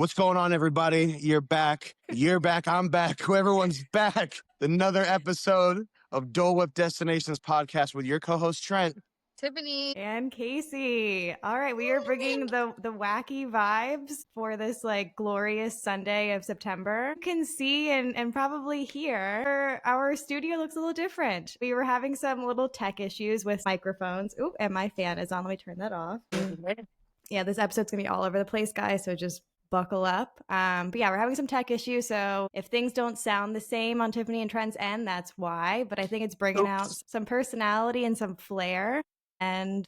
What's going on, everybody? You're back. You're back. I'm back. Everyone's back. Another episode of Dole Whip Destinations podcast with your co-host Trent, Tiffani, and Kasey. All right, we are bringing the wacky vibes for this like glorious Sunday of September. You can see and probably hear our studio looks a little different. We were having some little tech issues with microphones. Oop, and my fan is on. Let me turn that off. Yeah, this episode's gonna be all over the place, guys. So just buckle up. But yeah, we're having some tech issues. So if things don't sound the same on Tiffani and Trent's end, that's why. But I think it's bringing out some personality and some flair. And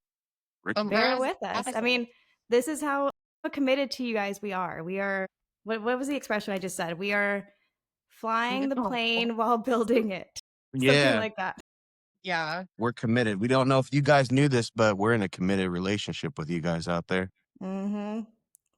bear with us. I mean, this is how committed to you guys we are. We are, what was the expression I just said? We are flying the plane while building it. Something like that. Yeah. We're committed. We don't know if you guys knew this, but we're in a committed relationship with you guys out there. Mm-hmm.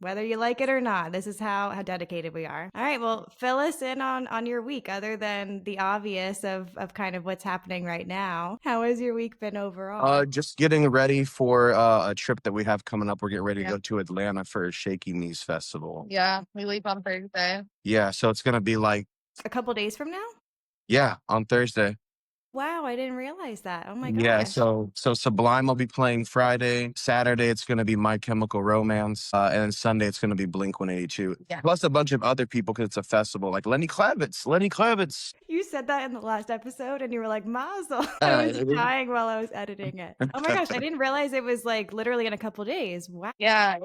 Whether you like it or not, this is how dedicated we are. All right, well, fill us in on your week, other than the obvious of kind of what's happening right now. How has your week been overall? Just getting ready for a trip that we have coming up. We're getting ready to go to Atlanta for a Shaky Knees Festival. Yeah, we leave on Thursday. Yeah, so it's going to be like a couple days from now? Yeah, on Thursday. Wow, I didn't realize that. Oh my gosh. Yeah, so Sublime will be playing Friday. Saturday, it's going to be My Chemical Romance. And then Sunday, it's going to be Blink-182. Yeah. Plus a bunch of other people because it's a festival, like Lenny Kravitz. You said that in the last episode and you were like, Mazel. I was dying while I was editing it. Oh my gosh, I didn't realize it was like literally in a couple days. Wow. Yeah.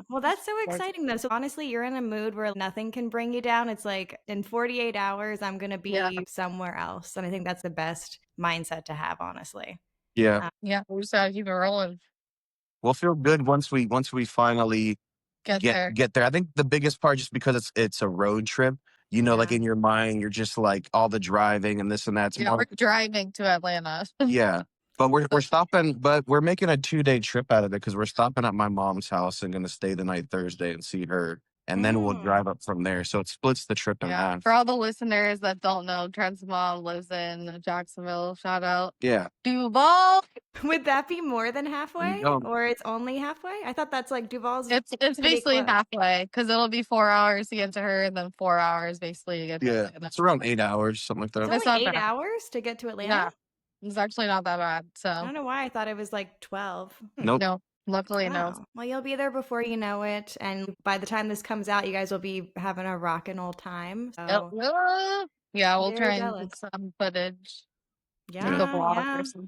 Well, that's so exciting though. So honestly, you're in a mood where nothing can bring you down. It's like in 48 hours, I'm going to be somewhere else. And I think that's the best mindset to have, honestly. Yeah. We just gotta keep it rolling. We'll feel good once we finally get there. I think the biggest part, just because it's a road trip, you know, like in your mind, you're just like all the driving and this and that. We're driving to Atlanta. Yeah. But we're stopping, but we're making a 2-day trip out of it because we're stopping at my mom's house and going to stay the night Thursday and see her. And then we'll drive up from there. So it splits the trip in half. For all the listeners that don't know, Trent's mom lives in Jacksonville. Shout out. Yeah. Duval. Would that be more than halfway? No. Or it's only halfway? I thought that's like Duval's. It's basically halfway because it'll be 4 hours to get to her and then 4 hours basically to get to Atlanta. It's around 8 hours, something like that. It's only 8 hours to get to Atlanta? Yeah. It's actually not that bad. So I don't know why I thought it was like 12. Nope. No. Luckily, no. Well, you'll be there before you know it. And by the time this comes out, you guys will be having a rockin' old time. So. Yeah, we'll try and get some footage. Yeah.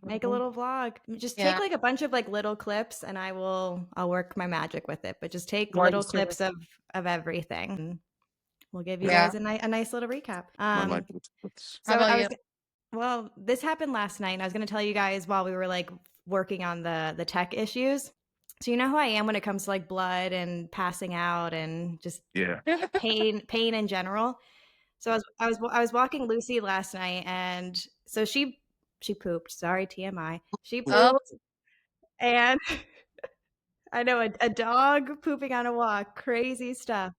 Make a little vlog. Just take like a bunch of like little clips and I'll work my magic with it. But just take little clips of everything. We'll give you guys a nice little recap. Well, this happened last night. And I was going to tell you guys while we were like working on the tech issues. So you know who I am when it comes to like blood and passing out and just pain in general. So I was walking Lucy last night and so she pooped. Sorry, TMI. She pooped. And I know a dog pooping on a walk, crazy stuff.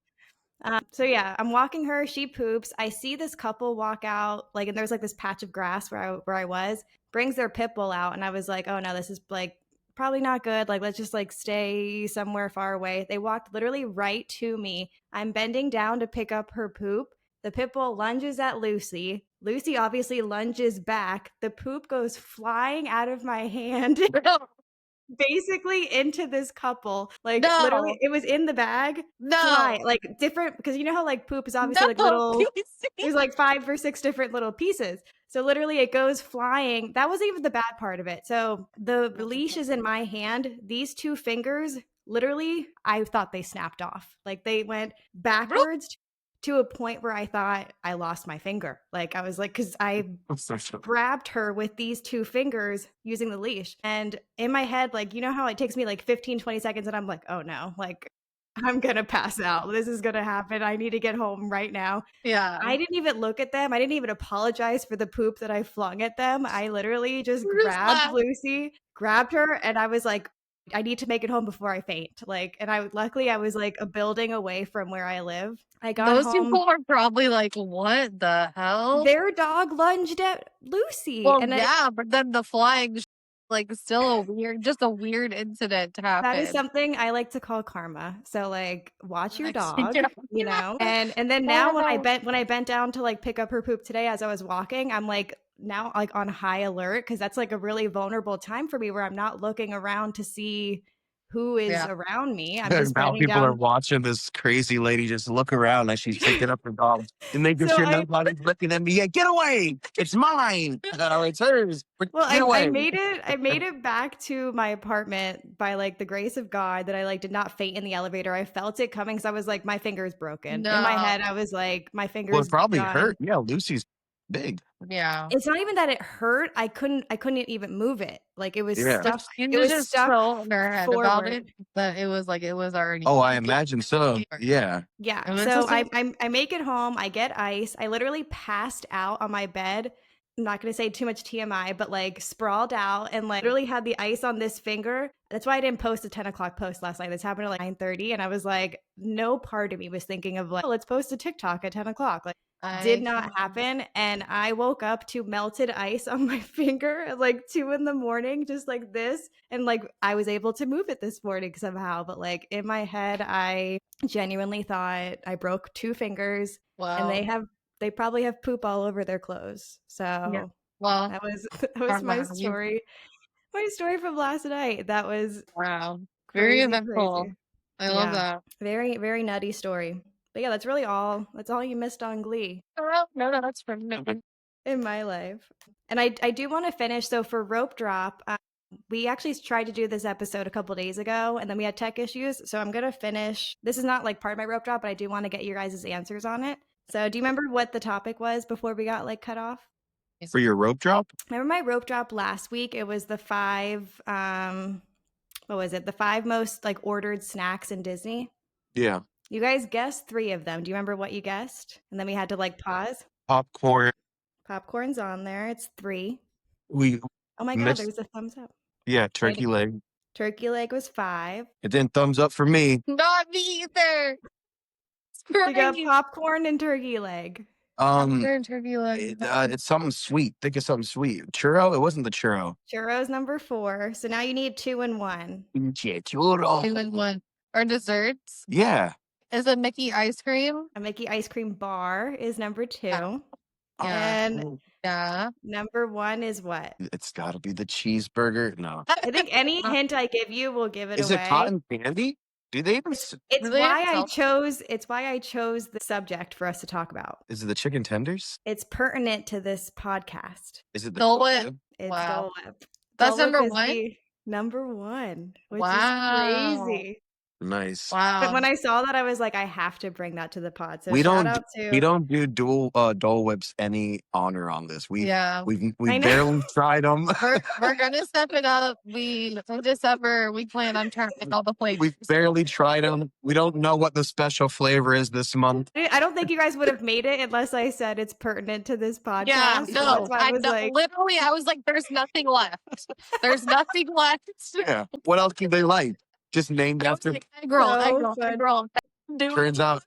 So yeah, I'm walking her, she poops. I see this couple walk out, like, and there's like this patch of grass where I was, brings their pit bull out. And I was like, oh no, this is like probably not good. Like, let's just like stay somewhere far away. They walked literally right to me. I'm bending down to pick up her poop. The pit bull lunges at Lucy. Lucy obviously lunges back. The poop goes flying out of my hand. Basically into this couple. Like literally it was in the bag. Like different, because you know how like poop is obviously like little there's like 5 or 6 different little pieces. So literally it goes flying. That wasn't even the bad part of it. So the leash is in my hand. These 2 fingers, literally, I thought they snapped off. Like they went backwards to a point where I thought I lost my finger. Like I was like, because I grabbed her with these 2 fingers using the leash. And in my head, like, you know how it takes me like 15, 20 seconds and I'm like, oh no, like I'm going to pass out. This is going to happen. I need to get home right now. Yeah. I didn't even look at them. I didn't even apologize for the poop that I flung at them. I literally just grabbed Lucy, grabbed her, and I was like, I need to make it home before I faint. Like, and luckily I was like a building away from where I live. I got Those home. people are probably like, what the hell? Their dog lunged at Lucy. Well, but then the flying like still just a weird incident to happen. That is something I like to call karma. So like watch your dog, you know. And then now when I bent down to like pick up her poop today as I was walking, I'm like now like on high alert because that's like a really vulnerable time for me where I'm not looking around to see who is around me. I'm just Now bending people are down. watching this crazy lady just look around as she's picking up her dog. And they just So hear nobody's looking at me. Yeah, get away. It's mine. It's hers. Well, Get away. I made it back to my apartment by like the grace of God that I like did not faint in the elevator. I felt it coming because I was like, my finger's broken. In my head, I was like, my finger's Well, it probably done. hurt. Yeah, Lucy's big. Yeah. It's not even that it hurt. I couldn't even move it. Like it was stuck. It It was just stuck so in her head about forward. it that it was already. Oh, I imagine so. Yeah. Yeah. So I make it home. I get ice. I literally passed out on my bed. I'm not going to say too much TMI, but like sprawled out and like literally had the ice on this finger. That's why I didn't post a 10 o'clock post last night. This happened at like 9:30. And I was like, no part of me was thinking of like, oh, let's post a TikTok at 10 o'clock. Like, did not happen. And I woke up to melted ice on my finger at like 2 a.m, just like this. And like I was able to move it this morning somehow. But like in my head, I genuinely thought I broke 2 fingers. Wow. And they probably have poop all over their clothes. So well, that was my story. My story from last night. That was very eventful. Crazy. I love that. Very, very nutty story. But yeah, that's really all. That's all you missed on Glee. Oh, no, that's from in my life. And I do want to finish. So for Rope Drop, we actually tried to do this episode a couple days ago, and then we had tech issues. So I'm gonna finish. This is not like part of my Rope Drop, but I do want to get your guys' answers on it. So do you remember what the topic was before we got like cut off? For your Rope Drop? Remember my Rope Drop last week? It was the 5 what was it? The 5 most like ordered snacks in Disney. Yeah. You guys guessed 3 of them. Do you remember what you guessed? And then we had to like pause. Popcorn. Popcorn's on there. It's 3. Oh my God, there's a thumbs up. Yeah, turkey leg. Turkey leg was 5. It didn't thumbs up for me. Not me either. You got popcorn and turkey leg. Turkey leg. It's something sweet. Think of something sweet. Churro? It wasn't the churro. Churro's number 4. So now you need 2 and 1. Yeah, churro. 2 and 1. Or desserts? Yeah. Is it Mickey ice cream? A Mickey ice cream bar is number 2. Yeah. And number 1 is what? It's got to be the cheeseburger. No. I think any hint I give you will give it away. Is it cotton candy? Do they even? It's why I chose. It's why I chose the subject for us to talk about. Is it the chicken tenders? It's pertinent to this podcast. Is it the Dole Whip? It's Dole Whip. That's Dole number Whip 1. Number 1, which is crazy. Nice. Wow. But when I saw that, I was like, I have to bring that to the pod. So we shout don't out to we don't do Dole Whips any honor on this. We barely tried them. We're gonna step it up. In December we plan on trying all the flavors. We barely tried them. We don't know what the special flavor is this month. I don't think you guys would have made it unless I said it's pertinent to this podcast. Yeah, so no, I was like, literally, I was like, there's nothing left. There's nothing left. Yeah. What else can they like? Just named after egg roll. Turns out,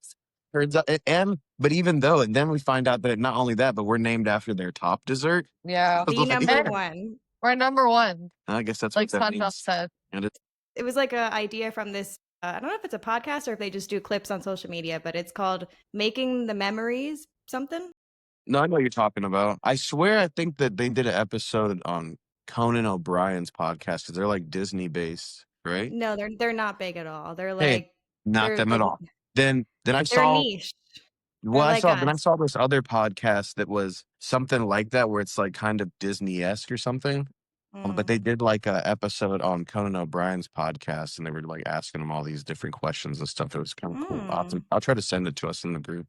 but even though, and then we find out that not only that, but we're named after their top dessert. Yeah, the number 1. We're number 1. I guess that's like what that SpongeBob means. said. And it was like an idea from this. I don't know if it's a podcast or if they just do clips on social media, but it's called "Making the Memories" something. No, I know what you're talking about. I swear, I think that they did an episode on Conan O'Brien's podcast because they're like Disney based. Right? No, they're not big at all. They're like not them at all. Then I saw they're niche. Well, I saw this other podcast that was something like that where it's like kind of Disney-esque or something. But they did like an episode on Conan O'Brien's podcast and they were like asking him all these different questions and stuff. It was kind of cool. I'll try to send it to us in the group.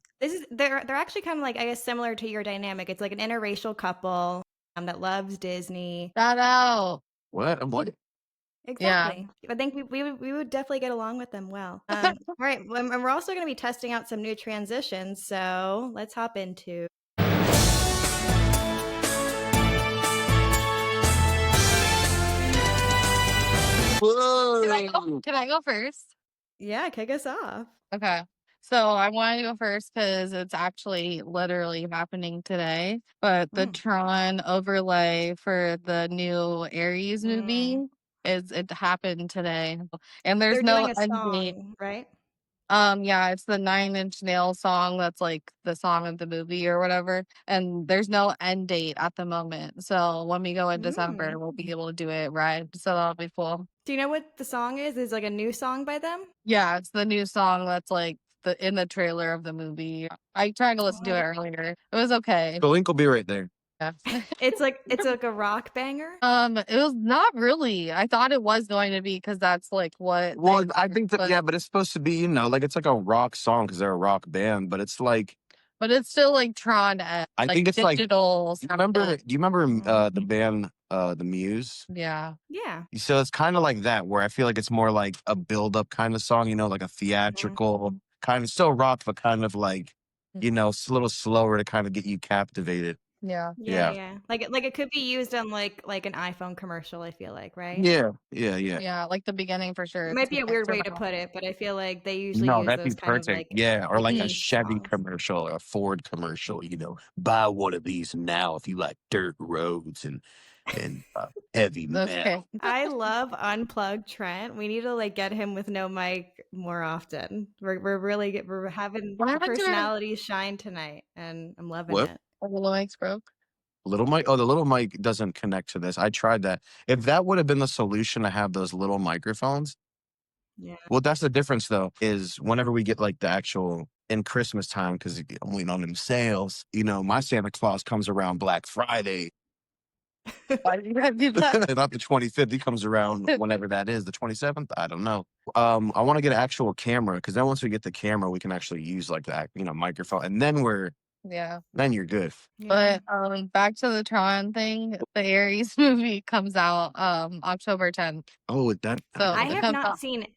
They're actually kind of like, I guess, similar to your dynamic. It's like an interracial couple that loves Disney. Shout out. What? I'm like, exactly. Yeah. I think we would definitely get along with them well. All right. And we're also going to be testing out some new transitions. So let's hop into. Can I go first? Yeah, kick us off. Okay. So I want to go first because it's actually literally happening today. But the Tron overlay for the new Aries movie it happened today, and there's They're no doing a end date. song, right? Yeah, it's the Nine Inch Nails song that's like the song of the movie or whatever. And there's no end date at the moment. So when we go in December, we'll be able to do it right. So that'll be cool. Do you know what the song is? Is it like a new song by them? Yeah, it's the new song that's like in the trailer of the movie. I tried to listen to it earlier. It was okay. The link will be right there. Yeah. It's like a rock banger. It was not really. I thought it was going to be because that's like what. Well, I think that yeah, but it's supposed to be, like it's like a rock song because they're a rock band, but it's like. But it's still like Tron. I think it's digital. Do you remember the band The Muse? Yeah. Yeah. So it's kind of like that, where I feel like it's more like a build up kind of song, like a theatrical kind of still rock, but kind of like, a little slower to kind of get you captivated. Yeah. Like it could be used on like an iPhone commercial, I feel like, right? Yeah. Yeah, like the beginning for sure. It might be a weird way to put it, but I feel like they usually No, use that'd be those kind of perfect. like Or like a niche Chevy songs. commercial or a Ford commercial, buy one of these now if you like dirt roads and heavy metal. I love Unplugged Trent. We need to like get him with no mic more often. We're having personalities shine tonight, and I'm loving it. The little mic's broke. Little mic? Oh, the little mic doesn't connect to this. I tried that. If that would have been the solution to have those little microphones. Yeah. Well, that's the difference though, is whenever we get like the actual in Christmas time, because I'm waiting on them sales, my Santa Claus comes around Black Friday. Why do you gotta do that? Not the 25th. He comes around whenever that is, the 27th. I don't know. I want to get an actual camera because then once we get the camera, we can actually use like that, microphone, and then then you're good. But back to the Tron thing, the Aries movie comes out October 10th. Oh, that. So I have not seen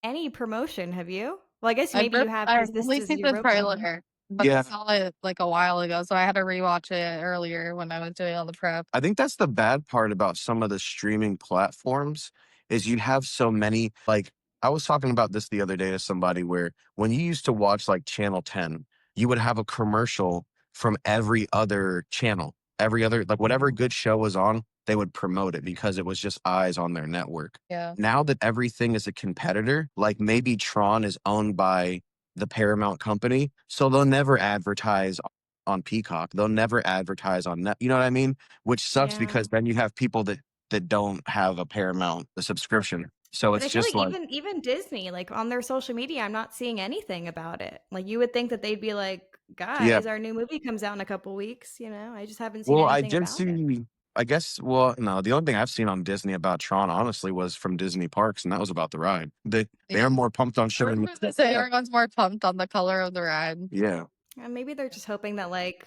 any promotion. Have you? Well, I guess maybe you have. I only seen the trailer. But I saw it like a while ago, so I had to rewatch it earlier when I was doing all the prep. I think that's the bad part about some of the streaming platforms is you have so many. Like I was talking about this the other day to somebody where when you used to watch like Channel 10, you would have a commercial from every other channel, every other like whatever good show was on, they would promote it because it was just eyes on their network. Yeah. Now that everything is a competitor, like maybe Tron is owned by the Paramount company, so they'll never advertise on Peacock. They'll never advertise on net. You know what I mean? Which sucks because then you have people that don't have a Paramount subscription. So it's just like even Disney, like on their social media, I'm not seeing anything about it. Like you would think that they'd be like, guys, our new movie comes out in a couple weeks. I just haven't seen anything about it. I guess, no, the only thing I've seen on Disney about Tron, honestly, was from Disney Parks, and that was about the ride. They're more pumped on showing. Everyone's more pumped on the color of the ride. Yeah. Maybe they're just hoping that like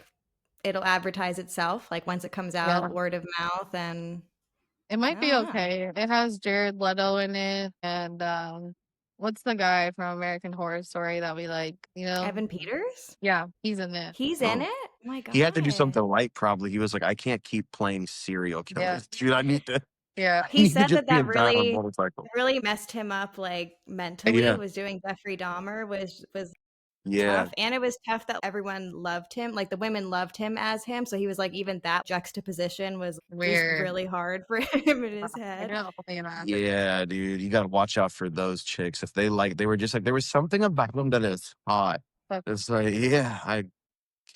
it'll advertise itself, like once it comes out, word of mouth, and it might be okay. It has Jared Leto in it, and what's the guy from American Horror Story that we like? Evan Peters. Yeah, he's in it. He's in it. Oh my god. He had to do something light. Probably he was like, I can't keep playing serial killers. Dude, I need to. Yeah, he said that really messed him up, like mentally. Was doing Jeffrey Dahmer was tough, and it was tough that everyone loved him, like the women loved him as him. So he was like, even that juxtaposition was weird, really hard for him in his head. Yeah, dude, you gotta watch out for those chicks. If they were just like there was something about them that is hot. It's like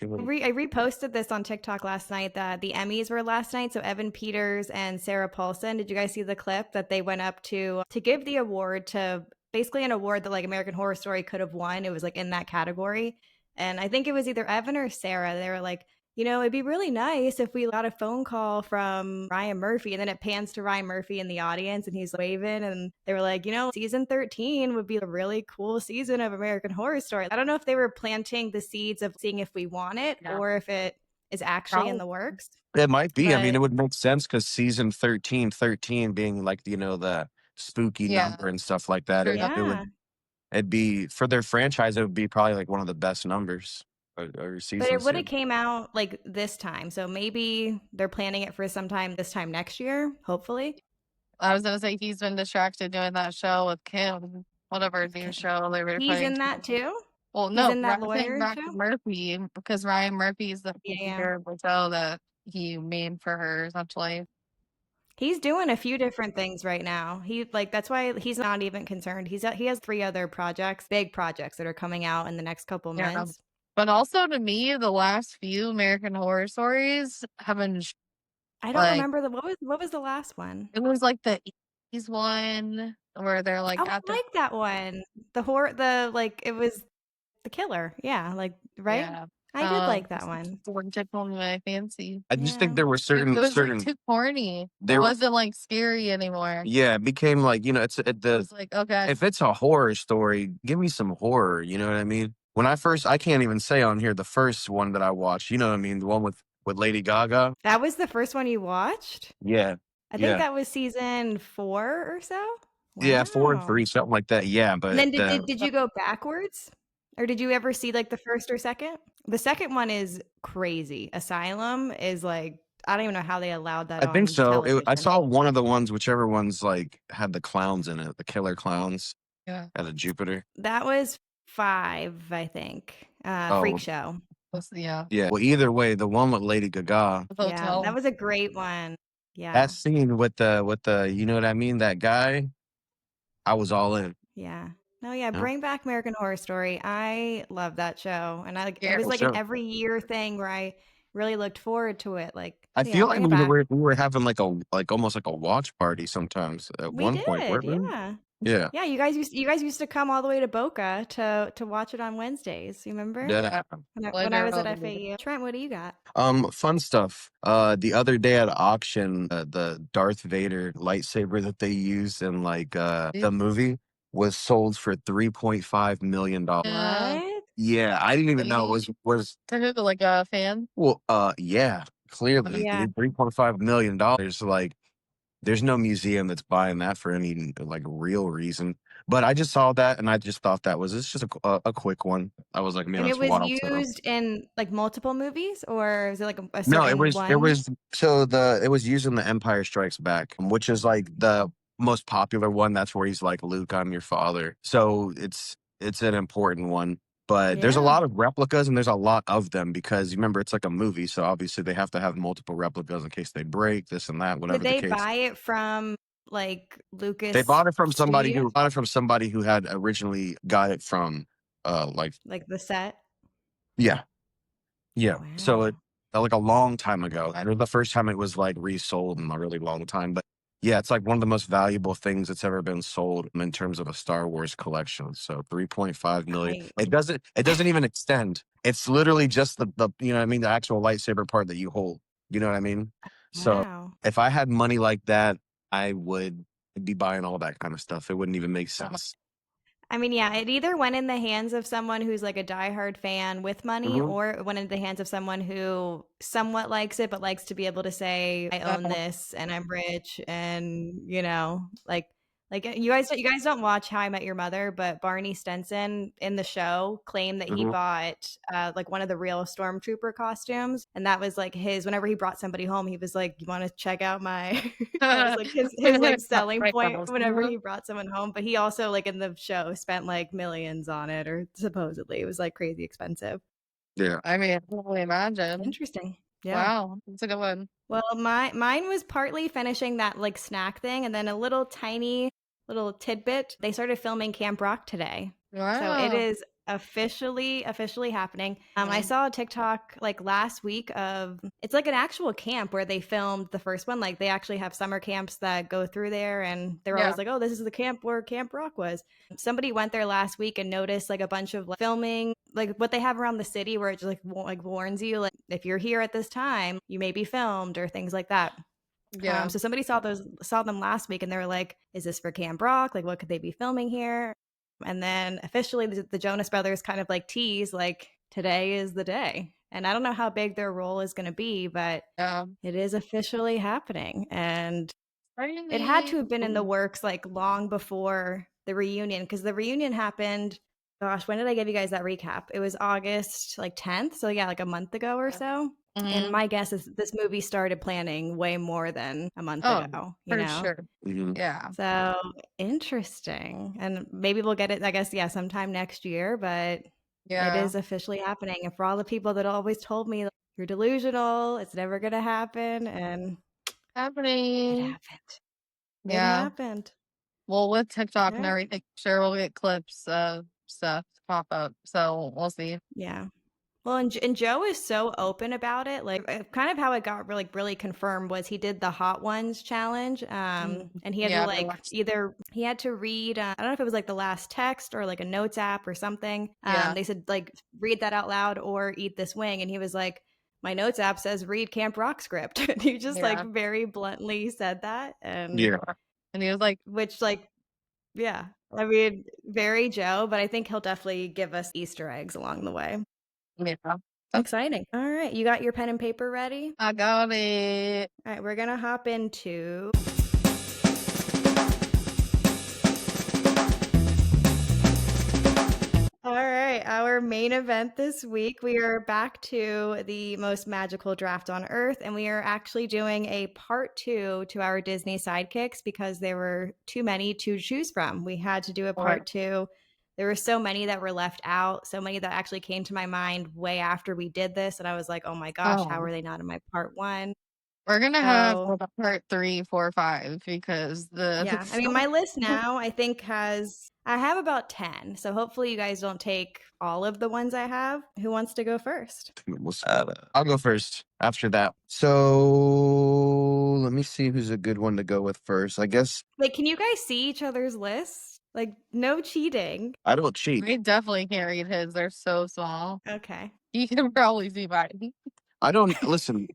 I reposted this on TikTok last night that the Emmys were last night. So Evan Peters and Sarah Paulson, did you guys see the clip that they went up to give the award to basically an award that like American Horror Story could have won? It was like in that category. And I think it was either Evan or Sarah. They were like, it'd be really nice if we got a phone call from Ryan Murphy. And then it pans to Ryan Murphy in the audience and he's waving. And they were like, season 13 would be a really cool season of American Horror Story. I don't know if they were planting the seeds of seeing if we want it or if it is actually in the works. It might be. I mean, it would make sense because season 13 being like, the spooky number and stuff like that. It'd be for their franchise. It would be probably like one of the best numbers. Or seasons. But it would have came out like this time, so maybe they're planning it for sometime this time next year, hopefully. I was gonna say he's been distracted doing that show with Kim, whatever new show they were. He's in that too. Well, He's no, in that I think lawyer Ryan show? Murphy, because Ryan Murphy is the Yeah. producer of the show that he made for her, essentially. He's doing a few different things right now. That's why he's not even concerned. He has 3 other projects, big projects that are coming out in the next couple Yeah. months. But also to me, the last few American Horror Stories have been I don't like remember what was the last one? it was like the 80s one where they're like Oh, at I the like that one. It was the killer. Yeah, right? yeah. I did like that one. One tickled my fancy. I just think Yeah. there were It was certain like too corny. there It wasn't like scary anymore. yeah, it became like, it's It was like, okay. if it's a horror story, give me some horror, you know what I mean? When I can't even say on here the first one that I watched, you know what I mean? The one with Lady Gaga. That was the first one you watched? Yeah. I think Yeah. that was season 4 or so? Yeah, 4 and Wow. 3, something like that. Yeah, And but then did you go backwards? Or did you ever see like the first or second? The second one is crazy. Asylum is like I don't even know how they allowed that I think on so. I television. saw one of the ones, whichever ones like had the clowns in it, the killer clowns Yeah. out of Jupiter. That was 5, I think. Freak Oh, Show. Yeah. yeah. Well, either way, the one with Lady Gaga, The Yeah, hotel. that was a great one. Yeah. that scene with the you know what I mean, that guy, I was all in. Yeah. No, yeah, Yeah. bring back American Horror Story. I love that show. And it Yeah. was Cool like an show. every year thing where I really looked forward to it. Like, I so yeah, feel like bring it back. we were having like almost like a watch party sometimes at We one point, did, weren't we? yeah. Yeah. Yeah, you guys used to come all the way to Boca to watch it on Wednesdays. You remember? Yeah. When I was at Literally. FAU. Trent, what do you got? Fun stuff. The other day at auction, the Darth Vader lightsaber that they used in like the movie was sold for $3.5 million. Yeah. What? Yeah, I didn't even know it was To who, like a fan? well, yeah, clearly Yeah. $3.5 million. Like, there's no museum that's buying that for any like real reason. But I just saw that and I just thought it's just a quick one. I was like, man, And it that's was wild. So used in like multiple movies, or is it like a no, certain it one? was so it was used in The Empire Strikes Back, which is like the most popular one. That's where he's like, Luke, I'm your father. So it's an important one. But there's a Yeah. lot of replicas and there's a lot of them because remember it's like a movie, so obviously they have to have multiple replicas in case they break, this and that, whatever Did the they case. buy it from like Lucas? They bought it from somebody Studio? who bought it from somebody who had originally got it from like the set? yeah. Yeah. So Wow. it like a long time ago. I know the first time it was like resold in a really long time. But yeah, it's like one of the most valuable things that's ever been sold in terms of a Star Wars collection. So 3.5 million. It doesn't even extend. It's literally just the you know what I mean, the actual lightsaber part that you hold. You know what I mean? So Wow. if I had money like that, I would be buying all that kind of stuff. It wouldn't even make sense. I mean, yeah, it either went in the hands of someone who's like a diehard fan with money, Mhm. or it went into the hands of someone who somewhat likes it, but likes to be able to say, I own this and I'm rich. And, you guys don't watch How I Met Your Mother, but Barney Stinson in the show claimed that he Mhm. bought like one of the real stormtrooper costumes. And that was like whenever he brought somebody home, he was like, you want to check out my, that was like his like selling point whenever he brought someone home. But he also like in the show spent like millions on it, or supposedly it was like crazy expensive. Yeah. I mean, I can only imagine. Interesting. Yeah. Wow, that's a good one. Well, mine was partly finishing that like snack thing, and then a little tiny little tidbit. They started filming Camp Rock today. Wow. So it is officially happening. I saw a TikTok like last week of it's like an actual camp where they filmed the first one. Like they actually have summer camps that go through there, and they're always like, oh, this is the camp where Camp Rock was. Somebody went there last week and noticed like a bunch of like, filming, like what they have around the city where it just like warns you, like if you're here at this time, you may be filmed or things like that. Yeah. So somebody saw them last week and they were like, is this for Camp Rock? Like what could they be filming here? And then officially the Jonas Brothers kind of like tease like today is the day. And I don't know how big their role is going to be, but it is officially happening. And it had to have been in the works like long before the reunion, because the reunion happened, gosh, when did I give you guys that recap? It was August like 10th. So yeah, like a month ago or so. Mm-hmm. And my guess is this movie started planning way more than a month ago. You know? Sure. Mhm. Yeah. So interesting. And maybe we'll get it, I guess, yeah, sometime next year. But It is officially happening. And for all the people that always told me, like, you're delusional, it's never going to happen. And it happening. happened. It Yeah. happened. Well, with TikTok and Alright. everything, sure we'll get clips of stuff pop up. So we'll see. Yeah. Well, and Joe is so open about it. Like, kind of how it got really confirmed was he did the Hot Ones challenge. And he had to like either he had to read. I don't know if it was like the last text or like a notes app or something. They said like read that out loud or eat this wing, and he was like, my notes app says read Camp Rock script. And he just like very bluntly said that. And and he was like, which like, yeah, I mean, very Joe, but I think he'll definitely give us Easter eggs along the way. Yeah. Exciting. All right. You got your pen and paper ready? I got it. All right. We're going to hop into. All right. Our main event this week. We are back to the most magical draft on earth, and we are actually doing a part 2 to our Disney Sidekicks because there were too many to choose from. We had to do a part 2. There were so many that were left out, so many that actually came to my mind way after we did this. And I was like, oh my gosh, how are they not in my part 1? We're going to have part 3, 4, 5 because Yeah. I mean, my list now, I think I have about 10. So hopefully you guys don't take all of the ones I have. Who wants to go first? I'll go first after that. So let me see who's a good one to go with first. I guess. Wait, can you guys see each other's lists? Like, no cheating. I don't cheat. We definitely can't read his. They're so small. Okay. You can probably see mine. I don't listen.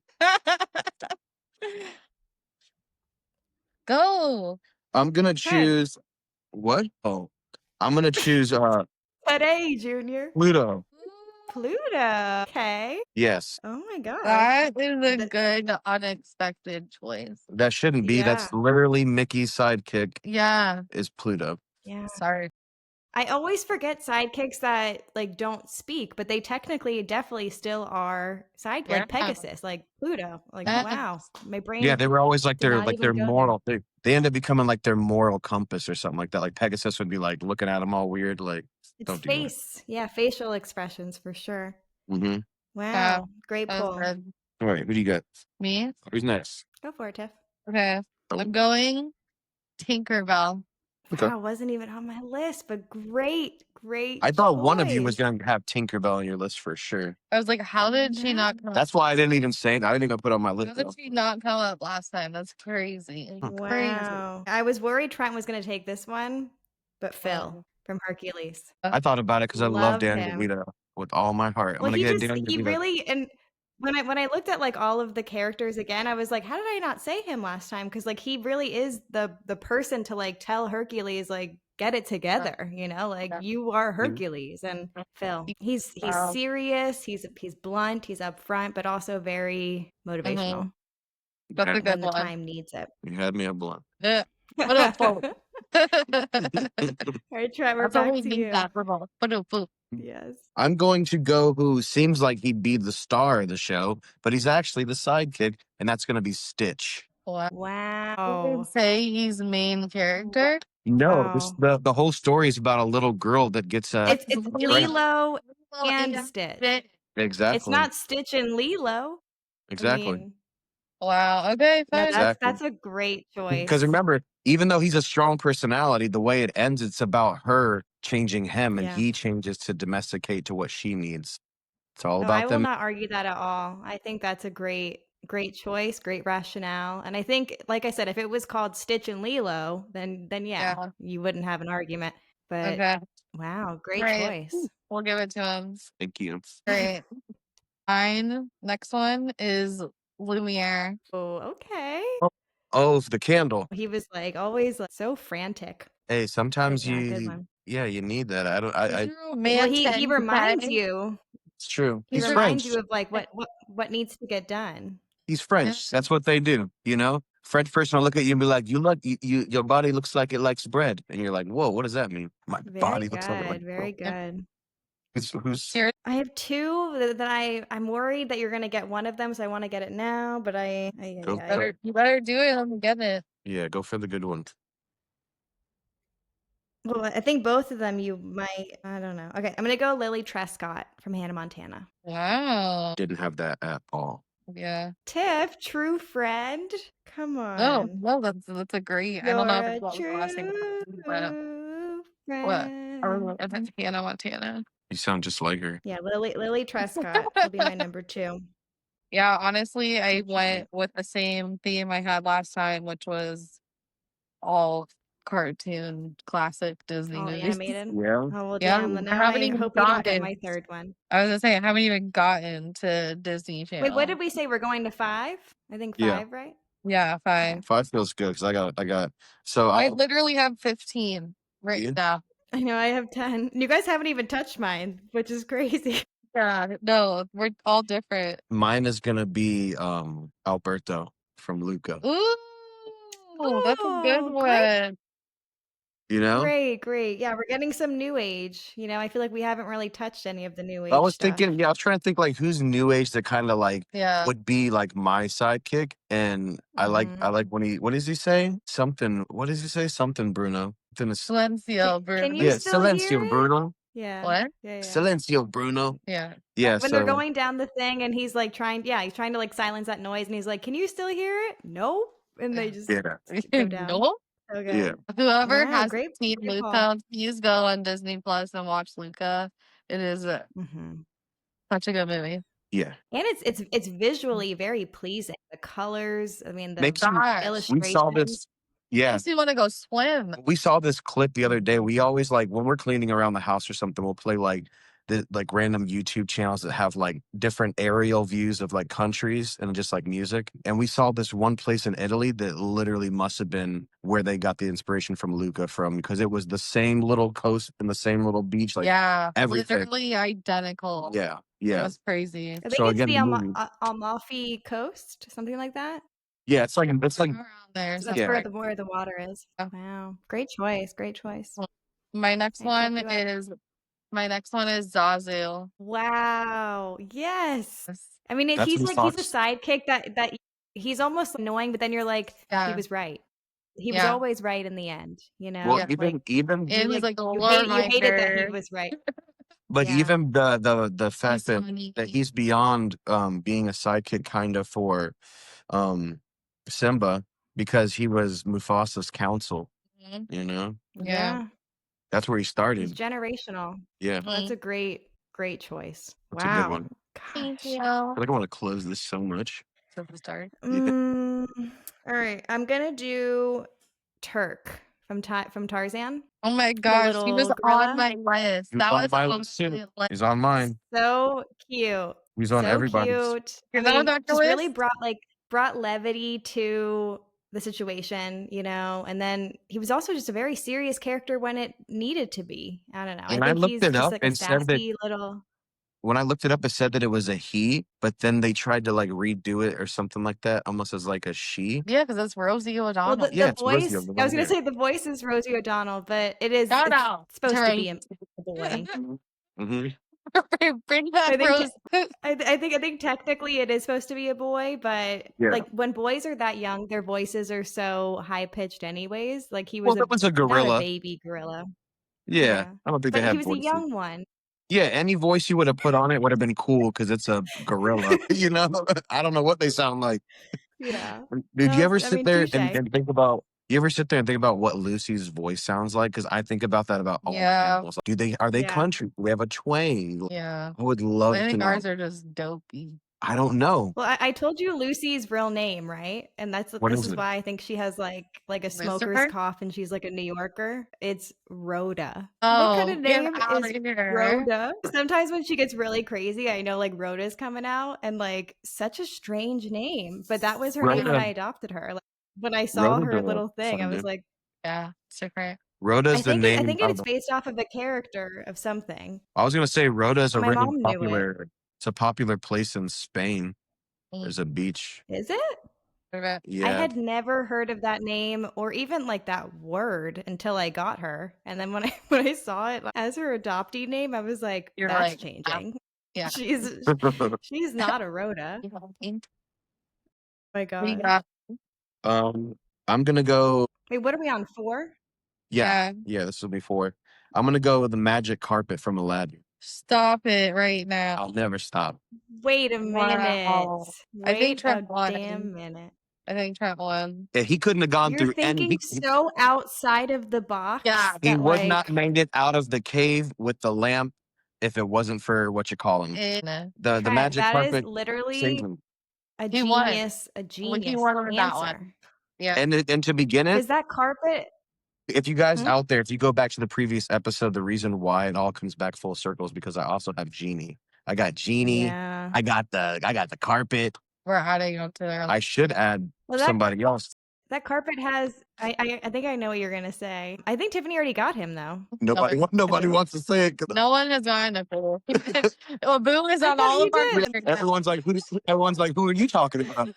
Go. I'm gonna choose. What? Oh, I'm gonna choose. Today, Junior. Pluto. Pluto. Okay. Yes. Oh my god. That is a good unexpected choice. That shouldn't be. Yeah. That's literally Mickey's sidekick. Yeah. Is Pluto. Yeah. Sorry. I always forget sidekicks that like don't speak, but they technically definitely still are like Pegasus, like Pluto. Like wow, my brain. Yeah, they were always like their moral. They end up becoming like their moral compass or something like that. Like Pegasus would be like looking at them all weird, like it's don't face. Do that. Yeah, facial expressions for sure. Mm-hmm. Wow, great pull. All right, who do you got? Me. Who's next? Go for it, Tiff. Okay, I'm going Tinkerbell. Okay. Wow, wasn't even on my list, but great. I thought one of you was going to have Tinkerbell on your list for sure. I was like, how did she not come That's why I didn't even say it. I didn't even put it on my list. How did she not come up last time? That's crazy. Wow. Crazy. I was worried Trent was going to take this one, but Phil from Hercules. I thought about it because I love Dan DeVito with all my heart. Well, he really, and when I looked at like all of the characters again, I was like, how did I not say him last time? Because like he really is the person to like tell Hercules like get it together, you know, like you are Hercules. And Phil, he's serious, he's blunt, he's upfront, but also very motivational. That's a good when the time needs it. You had me a blunt. What a quote. All right, Trevor, back to you. Yes. I'm going to go who seems like he'd be the star of the show, but he's actually the sidekick, and that's going to be Stitch. Wow. You can say he's main character? No, the whole story is about a little girl that gets it's Lilo and Stitch. Exactly. It's not Stitch and Lilo. Exactly. I mean, wow. Okay, fine. No, that's a great choice. Because remember, even though he's a strong personality, the way it ends, it's about her changing him, and he changes to domesticate to what she needs. It's all about them. I will not argue that at all. I think that's a great choice, great rationale. And I think, like I said, if it was called Stitch and Lilo, then yeah, you wouldn't have an argument. But wow, great choice. We'll give it to him. Thank you. Great. Mine, next one is Lumiere. Oh, okay. Oh, the candle. He was like always like, so frantic. Hey, sometimes you need that. He reminds you. It's true. He reminds you of like what needs to get done. He's French. That's what they do. You know, French person will look at you and be like, your body looks like it likes bread, and you're like, whoa, what does that mean? My body looks like it likes very good. Who's? I have two that I'm worried that you're gonna get one of them, so I want to get it now. But you better do it. I'm getting it. Yeah, go for the good one. Well, I think both of them you might. I don't know. Okay, I'm gonna go Lily Trescott from Hannah Montana. Wow. Didn't have that at all. Yeah. Tiff, true friend. Come Oh, on. no, that's a great. I don't know You're if a it's what was the last name, but true what? Or friend. that's Hannah Montana. You sound just like her. Yeah, Lily Trescott will be my number 2. Yeah, honestly, I Cute. went with the same theme I had last time, which was all cartoon classic Disney All movies. animated. Yeah. Oh well, Yeah, damn. I Now haven't I even hope we don't get gotten. my third one. I was gonna say I haven't even gotten to Disney Wait, what Channel. did we say? We're going to 5? I think Yeah. 5, right? Yeah, Okay. 5. 5 feels good because I got. So I literally have 15 right You? now. I know I have 10. You guys haven't even touched mine, which is crazy. Yeah, no, we're all different. Mine is gonna be Alberto from Luca. Ooh, that's a good Oh, one. You know? great. Yeah, we're getting some new age. You know, I feel like we haven't really touched any of the new I age was stuff. thinking, I was trying to think like who's new age that kind of like Yeah. would be like my sidekick. And I like when he what does he say? Something what does he say? Something Bruno. Something is, Silencio, Can you yeah, still hear Silencio it? Bruno. Yeah. What? Yeah. Silencio Bruno. Yeah. Yeah, When they're so going down the thing and he's like he's trying to like silence that noise and he's like, "Can you still hear it?" Nope. And they just yeah. go down. No. So Yeah. good. Whoever Wow, hasn't great seen call. Luca, please go on Disney Plus and watch Luca. It is such a good movie. Yeah. And it's visually very pleasing. The colors, I mean, the Makes you, we saw illustrations. this. Yeah. Makes me want to go swim. We saw this clip the other day. We always like when we're cleaning around the house or something, we'll play like the like random YouTube channels that have like different aerial views of like countries and just like music. And we saw this one place in Italy that literally must have been where they got the inspiration from Luca from because it was the same little coast and the same little beach, like yeah, everything. literally identical. Yeah. Yeah. That's crazy. I think So it's again, the the movie. Amalfi Coast, something like that. Yeah, it's like Around there. So that's yeah. where the water is. Yeah. Wow, great choice. My next I one check you out. is Zazu. Wow. Yes. I mean, That's he's what like he he's a talks. sidekick that he's almost annoying, but then you're like, he Yeah. was right. He was Yeah. always right in the end, you know? Well, Yeah. even And he's like a you lore hated that he minder. was right. but Yeah. even the fact that funny. he's beyond being a sidekick kind of for Simba because he was Mufasa's counsel, Mhm. you know? Yeah. That's where he He's started. generational. Yeah. Well, that's a great choice. That's a good one. Thank Gosh. you. I think I want to close this so much. So the start. All right. I'm gonna do Turk from Tarzan. Oh my gosh, he was little gorilla. on my list. He was That on was my on list too. my list. He's on mine. So cute. He's on So everybody's. cute. Is that on Dr. just really List? brought levity to the situation, you know, and then he was also just a very serious character when it needed to be. I don't know. When I I think looked he's it just up like a and said that sassy little. when I looked it up, it said that it was a he, but then they tried to like redo it or something like that, almost as like a she. Yeah, because it's Rosie O'Donnell. Well, Yeah, the it's Rosie voice. I was gonna O'Donnell. say the voice is Rosie O'Donnell, but it's supposed to be a boy. Mm-hmm. Bring back I think Rose. I think technically it is supposed to be a boy, but Yeah. like when boys are that young, their voices are so high pitched, anyways. Like he Well, was that was a not a gorilla. baby gorilla. Yeah, I don't think they But he have was a voices. young one. Yeah, any voice you would have put on it would have been cool because it's a gorilla. You know, I don't know what they sound like. Yeah. Did you ever sit there touche. and think about? You ever sit there and think about what Lucy's voice sounds like? Because I think about that about all animals. Are they Yeah. country? Do we have a twang? Yeah. I would love I to think know. ours are just dopey. I don't know. Well, I told you Lucy's real name, right? And this is why I think she has like a smoker's Lucifer? cough and she's like a New Yorker. It's Rhoda. Oh, what kind of name is here. Rhoda? Sometimes when she gets really crazy, I know like Rhoda's coming out and like such a strange name. But that was her name when I adopted her. Like when I saw her little thing, I was like, yeah, super. Rhoda's the name. I think it's based off of a character of something. I was gonna say Rhoda's a My really mom knew popular. It's a popular place in Spain. There's a beach. Is it? Yeah. I had never heard of that name or even like that word until I got her. And then when I saw it as her adoptee name, I was like, that's changing. Yeah. She's not a Rhoda. Oh my God. I'm gonna go. Wait, what are we on? 4? Yeah, this will be 4. I'm gonna go with the magic carpet from Aladdin. Stop it right now. I'll never stop. Wait a minute. Wow. I think Wait a Trent won. damn minute. I think Trent won. Yeah, he couldn't have gone You're through thinking so outside of the box. Yeah. he that, would like, not made it out of the cave with the lamp if it wasn't for what you call him. The Trent, magic that carpet is literally saved him. a He won. genius, He won with that one. answer. Yeah. And to begin it, Because that carpet, if you guys out there, if you go back to the previous episode, the reason why it all comes back full circle is because I also have Genie. I got Genie. yeah. I got the carpet. We're adding up to there. I should add somebody else. That carpet has. I think I know what you're gonna say. I think Tiffany already got him though. Nobody wants to say it. No one has gotten a Boo. Well, Boo is on all of our. Everyone's like, who are you talking about?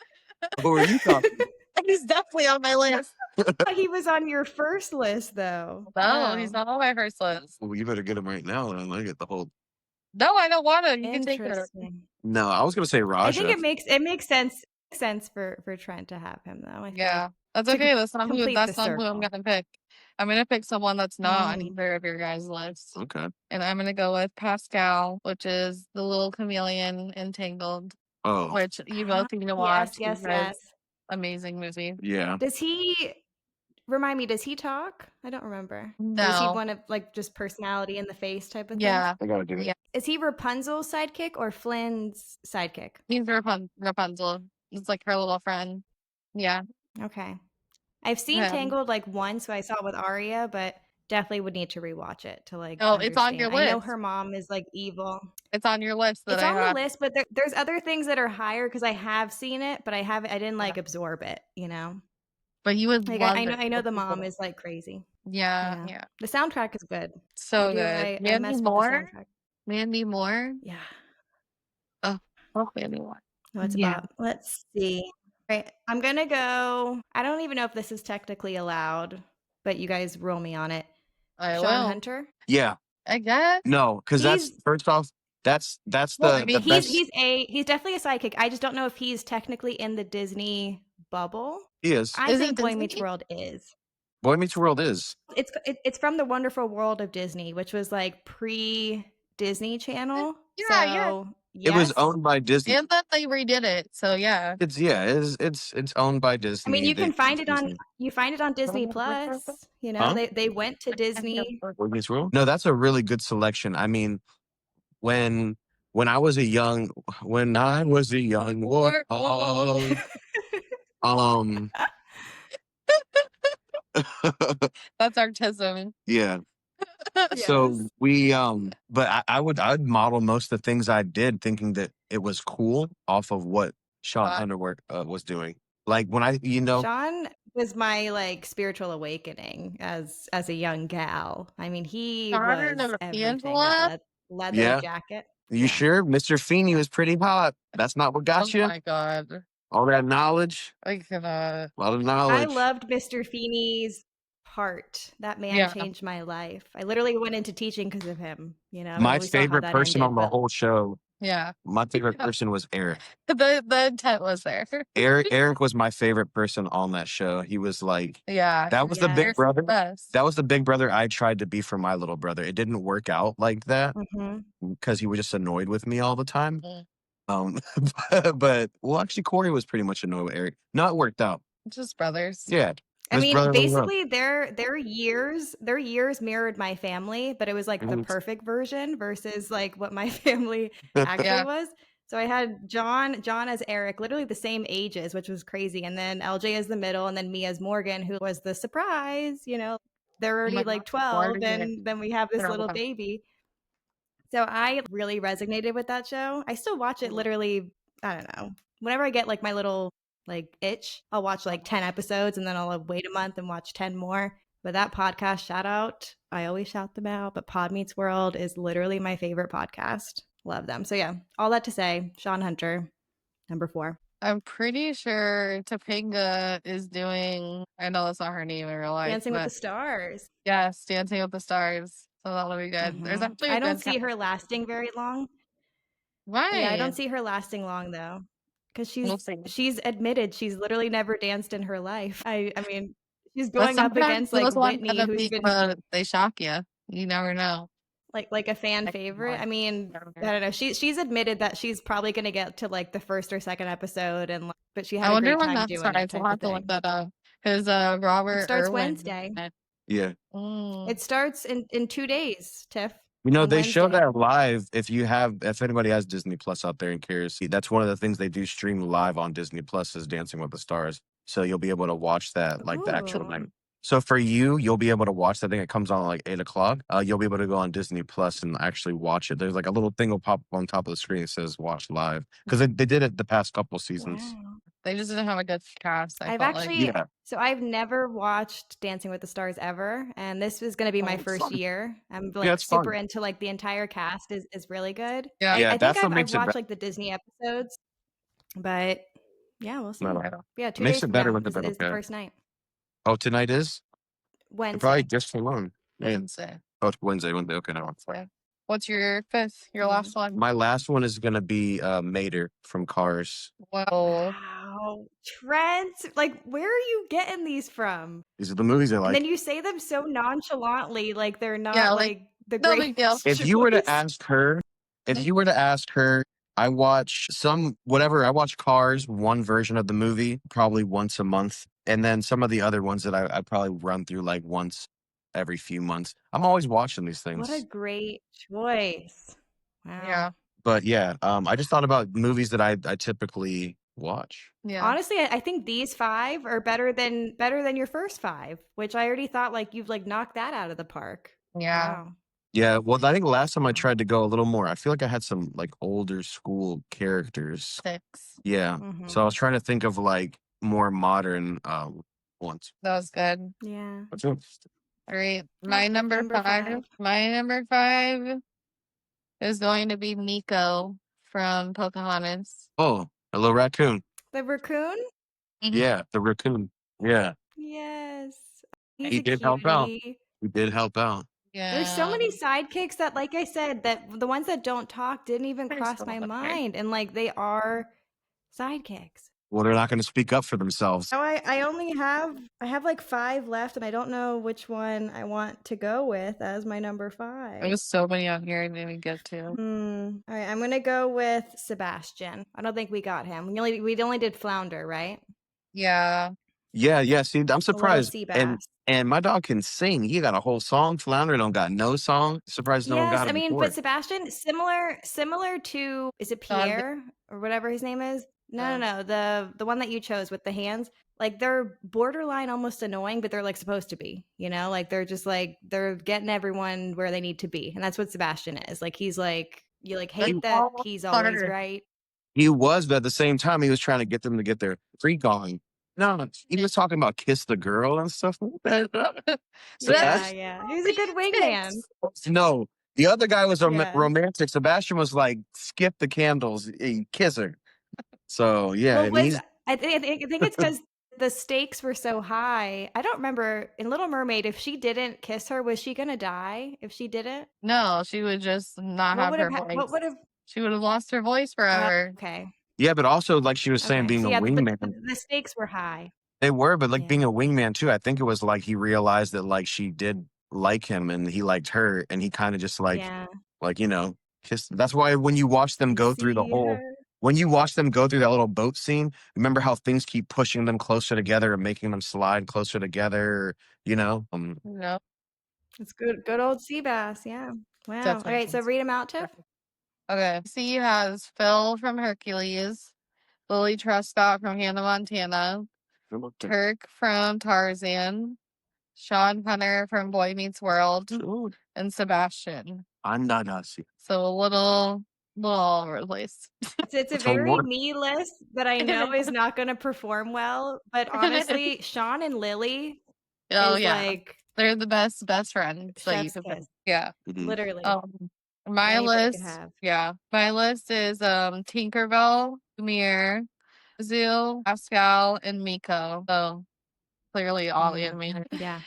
Who are you talking about? He's definitely on my list. He was on your first list though. No, he's not on my first list. Well, you better get him right now, and I get the whole. No, I don't want him. You can take it. No, I was gonna say Raja. I think it makes sense for Trent to have him though. Yeah, that's okay. That's not who I'm gonna pick. I'm gonna pick someone that's not on either of your guys' lists. Okay. And I'm gonna go with Pascal, which is the little chameleon in Tangled. Oh. Which you both need to watch. Yes. Amazing movie. Yeah. Does he remind me? Does he talk? I don't remember. No. Is he one of like just personality in the face type of thing? Yeah. I gotta do it. Yeah. Is he Rapunzel's sidekick or Flynn's sidekick? He's Rapunzel. It's like her little friend. Yeah. Okay. I've seen Tangled like once, so I saw it with Aria, but definitely would need to rewatch it to like. Oh, it's on your list. I know her mom is like evil. It's on your list. It's on the list, but there's other things that are higher because I have seen it, but I didn't like absorb it, you know. But you would like love I know the mom is like crazy. Yeah. The soundtrack is good. So good. Mandy Moore. Mandy Moore. Yeah. Oh, Mandy Moore. What's about? Let's see. Right. I'm gonna go. I don't even know if this is technically allowed, but you guys rule me on it. Sean Hunter. Yeah. I guess. No, because that's first off. That's the best. He's definitely a sidekick. I just don't know if he's technically in the Disney bubble. He is. I think Boy Meets World is. Boy Meets World is. It's from the Wonderful World of Disney, which was like pre-Disney Channel. Yeah. It was owned by Disney. And that they redid it. So yeah. It's owned by Disney. I mean, you can find it on Disney Plus. You know, they went to Disney. Boy Meets World? No, that's a really good selection. I mean, when I was a young warthog, that's autism. Yeah. So we but I'd model most of the things I did thinking that it was cool off of what Sean Hunter was doing. Like when Sean was my like spiritual awakening as a young gal. I mean, he was everything. Leather jacket. You sure? Mr. Feeney was pretty hot. That's not what got you? Oh my god. All that knowledge. I cannot. A lot of knowledge. I loved Mr. Feeney's heart. That man changed my life. I literally went into teaching because of him. You know, my favorite person on the whole show. Yeah. My favorite person was Eric. The intent was there. Eric was my favorite person on that show. He was like, that was the big brother. That was the big brother I tried to be for my little brother. It didn't work out like that because he was just annoyed with me all the time. But actually Corey was pretty much annoyed with Eric. No, it worked out. Just brothers. Yeah. I mean, basically their years mirrored my family, but it was like the perfect version versus like what my family actually was. So I had John as Eric, literally the same ages, which was crazy. And then LJ as the middle, and then me as Morgan, who was the surprise, you know, they're already like 12 and then we have this little baby. So I really resonated with that show. I still watch it literally, I don't know, whenever I get like my little like itch, I'll watch like 10 episodes and then I'll wait a month and watch 10 more. But that podcast, shout out, I always shout them out, but Pod Meets World is literally my favorite podcast. Love them. So yeah, all that to say, Sean Hunter, number 4. I'm pretty sure Topanga is doing, I know that's not her name in real life. Dancing with the Stars. Yes, Dancing with the Stars. So that'll be good. There's actually I don't see her lasting very long. Right. Yeah, I don't see her lasting long though. Because she's admitted she's literally never danced in her life. I mean, She's going up against like those ones Whitney, end up who's being been they shock you. You never know. like a fan favorite. I mean, I don't know. She's admitted that she's probably going to get to like the first or second episode, and but she had I a wonder great when time that doing it. starts. We'll Type of have to look thing. that up because It Robert starts Irwin. Wednesday. Yeah. It starts in 2 days, Tiff. You know, on they show Wednesday. that live. If anybody has Disney Plus out there and cares, that's one of the things they do stream live on Disney Plus is Dancing with the Stars. So you'll be able to watch that like the actual Ooh. night. So for you'll be able to watch that thing. It comes on like 8:00. You'll be able to go on Disney Plus and actually watch it. There's like a little thing will pop up on top of the screen that says "Watch Live" because they did it the past couple seasons. Wow. They just didn't have a good cast. I've actually, so I've never watched Dancing with the Stars ever, and this is going to be my first year. I'm like super fun. into like the entire cast is really good. Yeah. I think what I've makes it watched better. like the Disney episodes, but yeah, we'll see. No. Yeah, 2 Makes days it from better now with the is the first night. Oh, tonight is Wednesday. probably just for long. Wednesday. Oh, it's Wednesday. Okay, no. What's your fifth? Your last one? My last one is gonna be Mater from Cars. Wow, Trent, like where are you getting these from? These are the movies I like. And then you say them so nonchalantly, like they're not like the no great. big deal. If you were to ask her, I watch I watch Cars, one version of the movie, probably once a month. And then some of the other ones that I probably run through like once every few months. I'm always watching these things. What a great choice. Wow. Yeah. But yeah, I just thought about movies that I typically watch. Yeah. Honestly, I think these 5 are better than your first 5, which I already thought like you've like knocked that out of the park. Yeah. Wow. Yeah, well, I think last time I tried to go a little more, I feel like I had some like older school characters. 6. Yeah. So I was trying to think of like more modern ones. That was good. Yeah. What's up? All right. My number 5. My number 5 is going to be Nico from Pocahontas. Oh, a little raccoon. The raccoon? Yeah, the raccoon. Yeah. Yes. He did help out. He did help out. Yeah. There's so many sidekicks that, like I said, that the ones that don't talk didn't even cross my mind. And like they are sidekicks. Well, they're not going to speak up for themselves. So I have like 5 left, and I don't know which one I want to go with as my number 5. There's so many on here I didn't even get to. All right, I'm gonna go with Sebastian. I don't think we got him. We only did Flounder, right? Yeah. Yeah. See, I'm surprised. sea bass. And my dog can sing. He got a whole song. Flounder don't got no song. Surprised no one got it before. But Sebastian, similar to, is it Pierre or whatever his name is? No. The one that you chose with the hands, like they're borderline almost annoying, but they're like supposed to be, you know, like they're just like they're getting everyone where they need to be, and that's what Sebastian is. Like he's like you like hate that he's always right. He was, but at the same time, he was trying to get them to get their freak on. No, he was talking about kiss the girl and stuff like that. Yeah. He was a good wingman. No, the other guy was romantic. Sebastian was like, skip the candles, kiss her. So yeah, well, I think it's because the stakes were so high. I don't remember in Little Mermaid if she didn't kiss her, was she gonna die? If she didn't, no, she would just not have her voice. What would have? She would have lost her voice forever. Okay. Yeah, but also like she was saying, being a wingman. The stakes were high. They were, but like being a wingman too. I think it was like he realized that like she did like him and he liked her, and he kind of just like kissed. That's why when you watch them go through the whole. When you watch them go through that little boat scene, remember how things keep pushing them closer together and making them slide closer together, you know? No. It's good old sea bass, yeah. Wow. Definitely. All right, so read them out, Tiff. Okay. C has Phil from Hercules, Lily Truscott from Hannah Montana, Turk from Tarzan, Sean Hunter from Boy Meets World, and Sebastian. So a little all over the place. It's a very me list that I know is not going to perform well, but honestly, Sean and Lily like they're the best friends that you could pick. Yeah. Literally. My list is Tinkerbell, Lumiere, Zoo, Pascal, and Miko. So clearly all the animators. Yeah.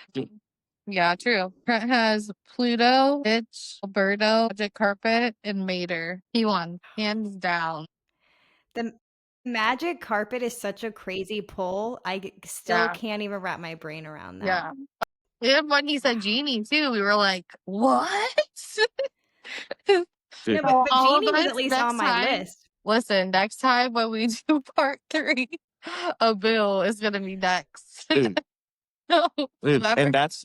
Yeah, true. Trent has Pluto, Bitch, Alberto, Magic Carpet, and Mater. He won, hands down. The Magic carpet is such a crazy pull. I still can't even wrap my brain around that. Yeah. And when he said genie too, we were like, what? No, but all of Genie was us at least next on my time. list. Listen, next time when we do part 3, a bill is gonna be next. And that's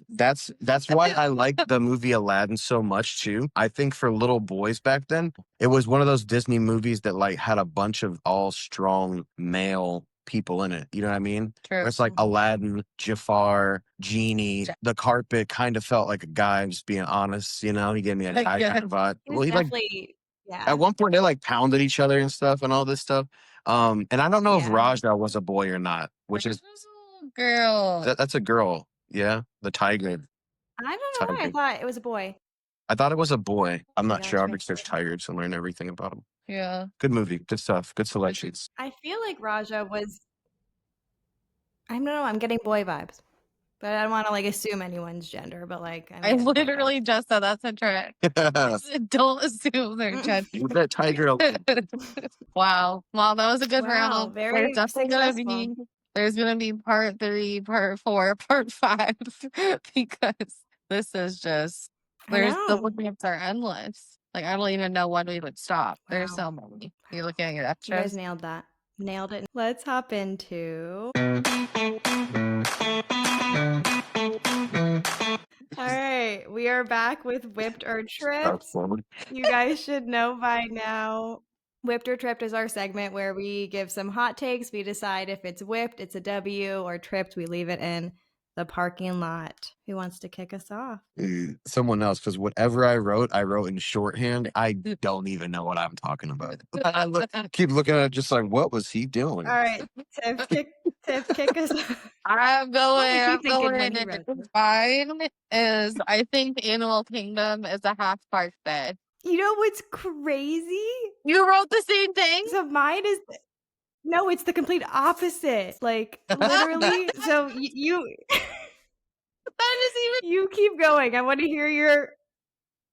why I like the movie Aladdin so much too. I think for little boys back then, it was one of those Disney movies that like had a bunch of all strong male people in it. You know what I mean? True. Where it's like Aladdin, Jafar, Genie. The carpet kind of felt like a guy, just being honest. You know, he gave me a guy kind of vibe. He was definitely, At one point they like pounded each other and stuff and all this stuff. And I don't know if Raja was a boy or not, which is girl. that's a girl. Yeah, the tiger. I don't know. I thought it was a boy. I thought it was a boy. I'm not sure. I'm just tired to learn everything about him. Yeah. Good movie. Good stuff. Good selections. I feel like Raja was. I don't know. I'm getting boy vibes, but I don't want to like assume anyone's gender. But like, I literally just said that's a trick. Don't assume their gender. With that tiger. Wow. Well, that was a good Wow, round. very There's gonna be part 3, part 4, part 5 because this is just the limits are endless. Like I don't even know when we would stop. Wow. There's so many. You're looking at your extras. You guys nailed that. Nailed it. Let's hop into. All right, we are back with Whipped or Tripped. You guys should know by now. Whipped or Tripped is our segment where we give some hot takes. We decide if it's whipped, it's a W, or tripped, we leave it in the parking lot. Who wants to kick us off? Someone else, because whatever I wrote in shorthand. I don't even know what I'm talking about. I keep looking at it just like, what was he doing? All right, Tiff, kick us off. I'm going. Mine is, I think Animal Kingdom is a half park day. You know what's crazy? You wrote the same thing? So mine is... No, it's the complete opposite. Like, literally. So you... That is even... You keep going. I want to hear your...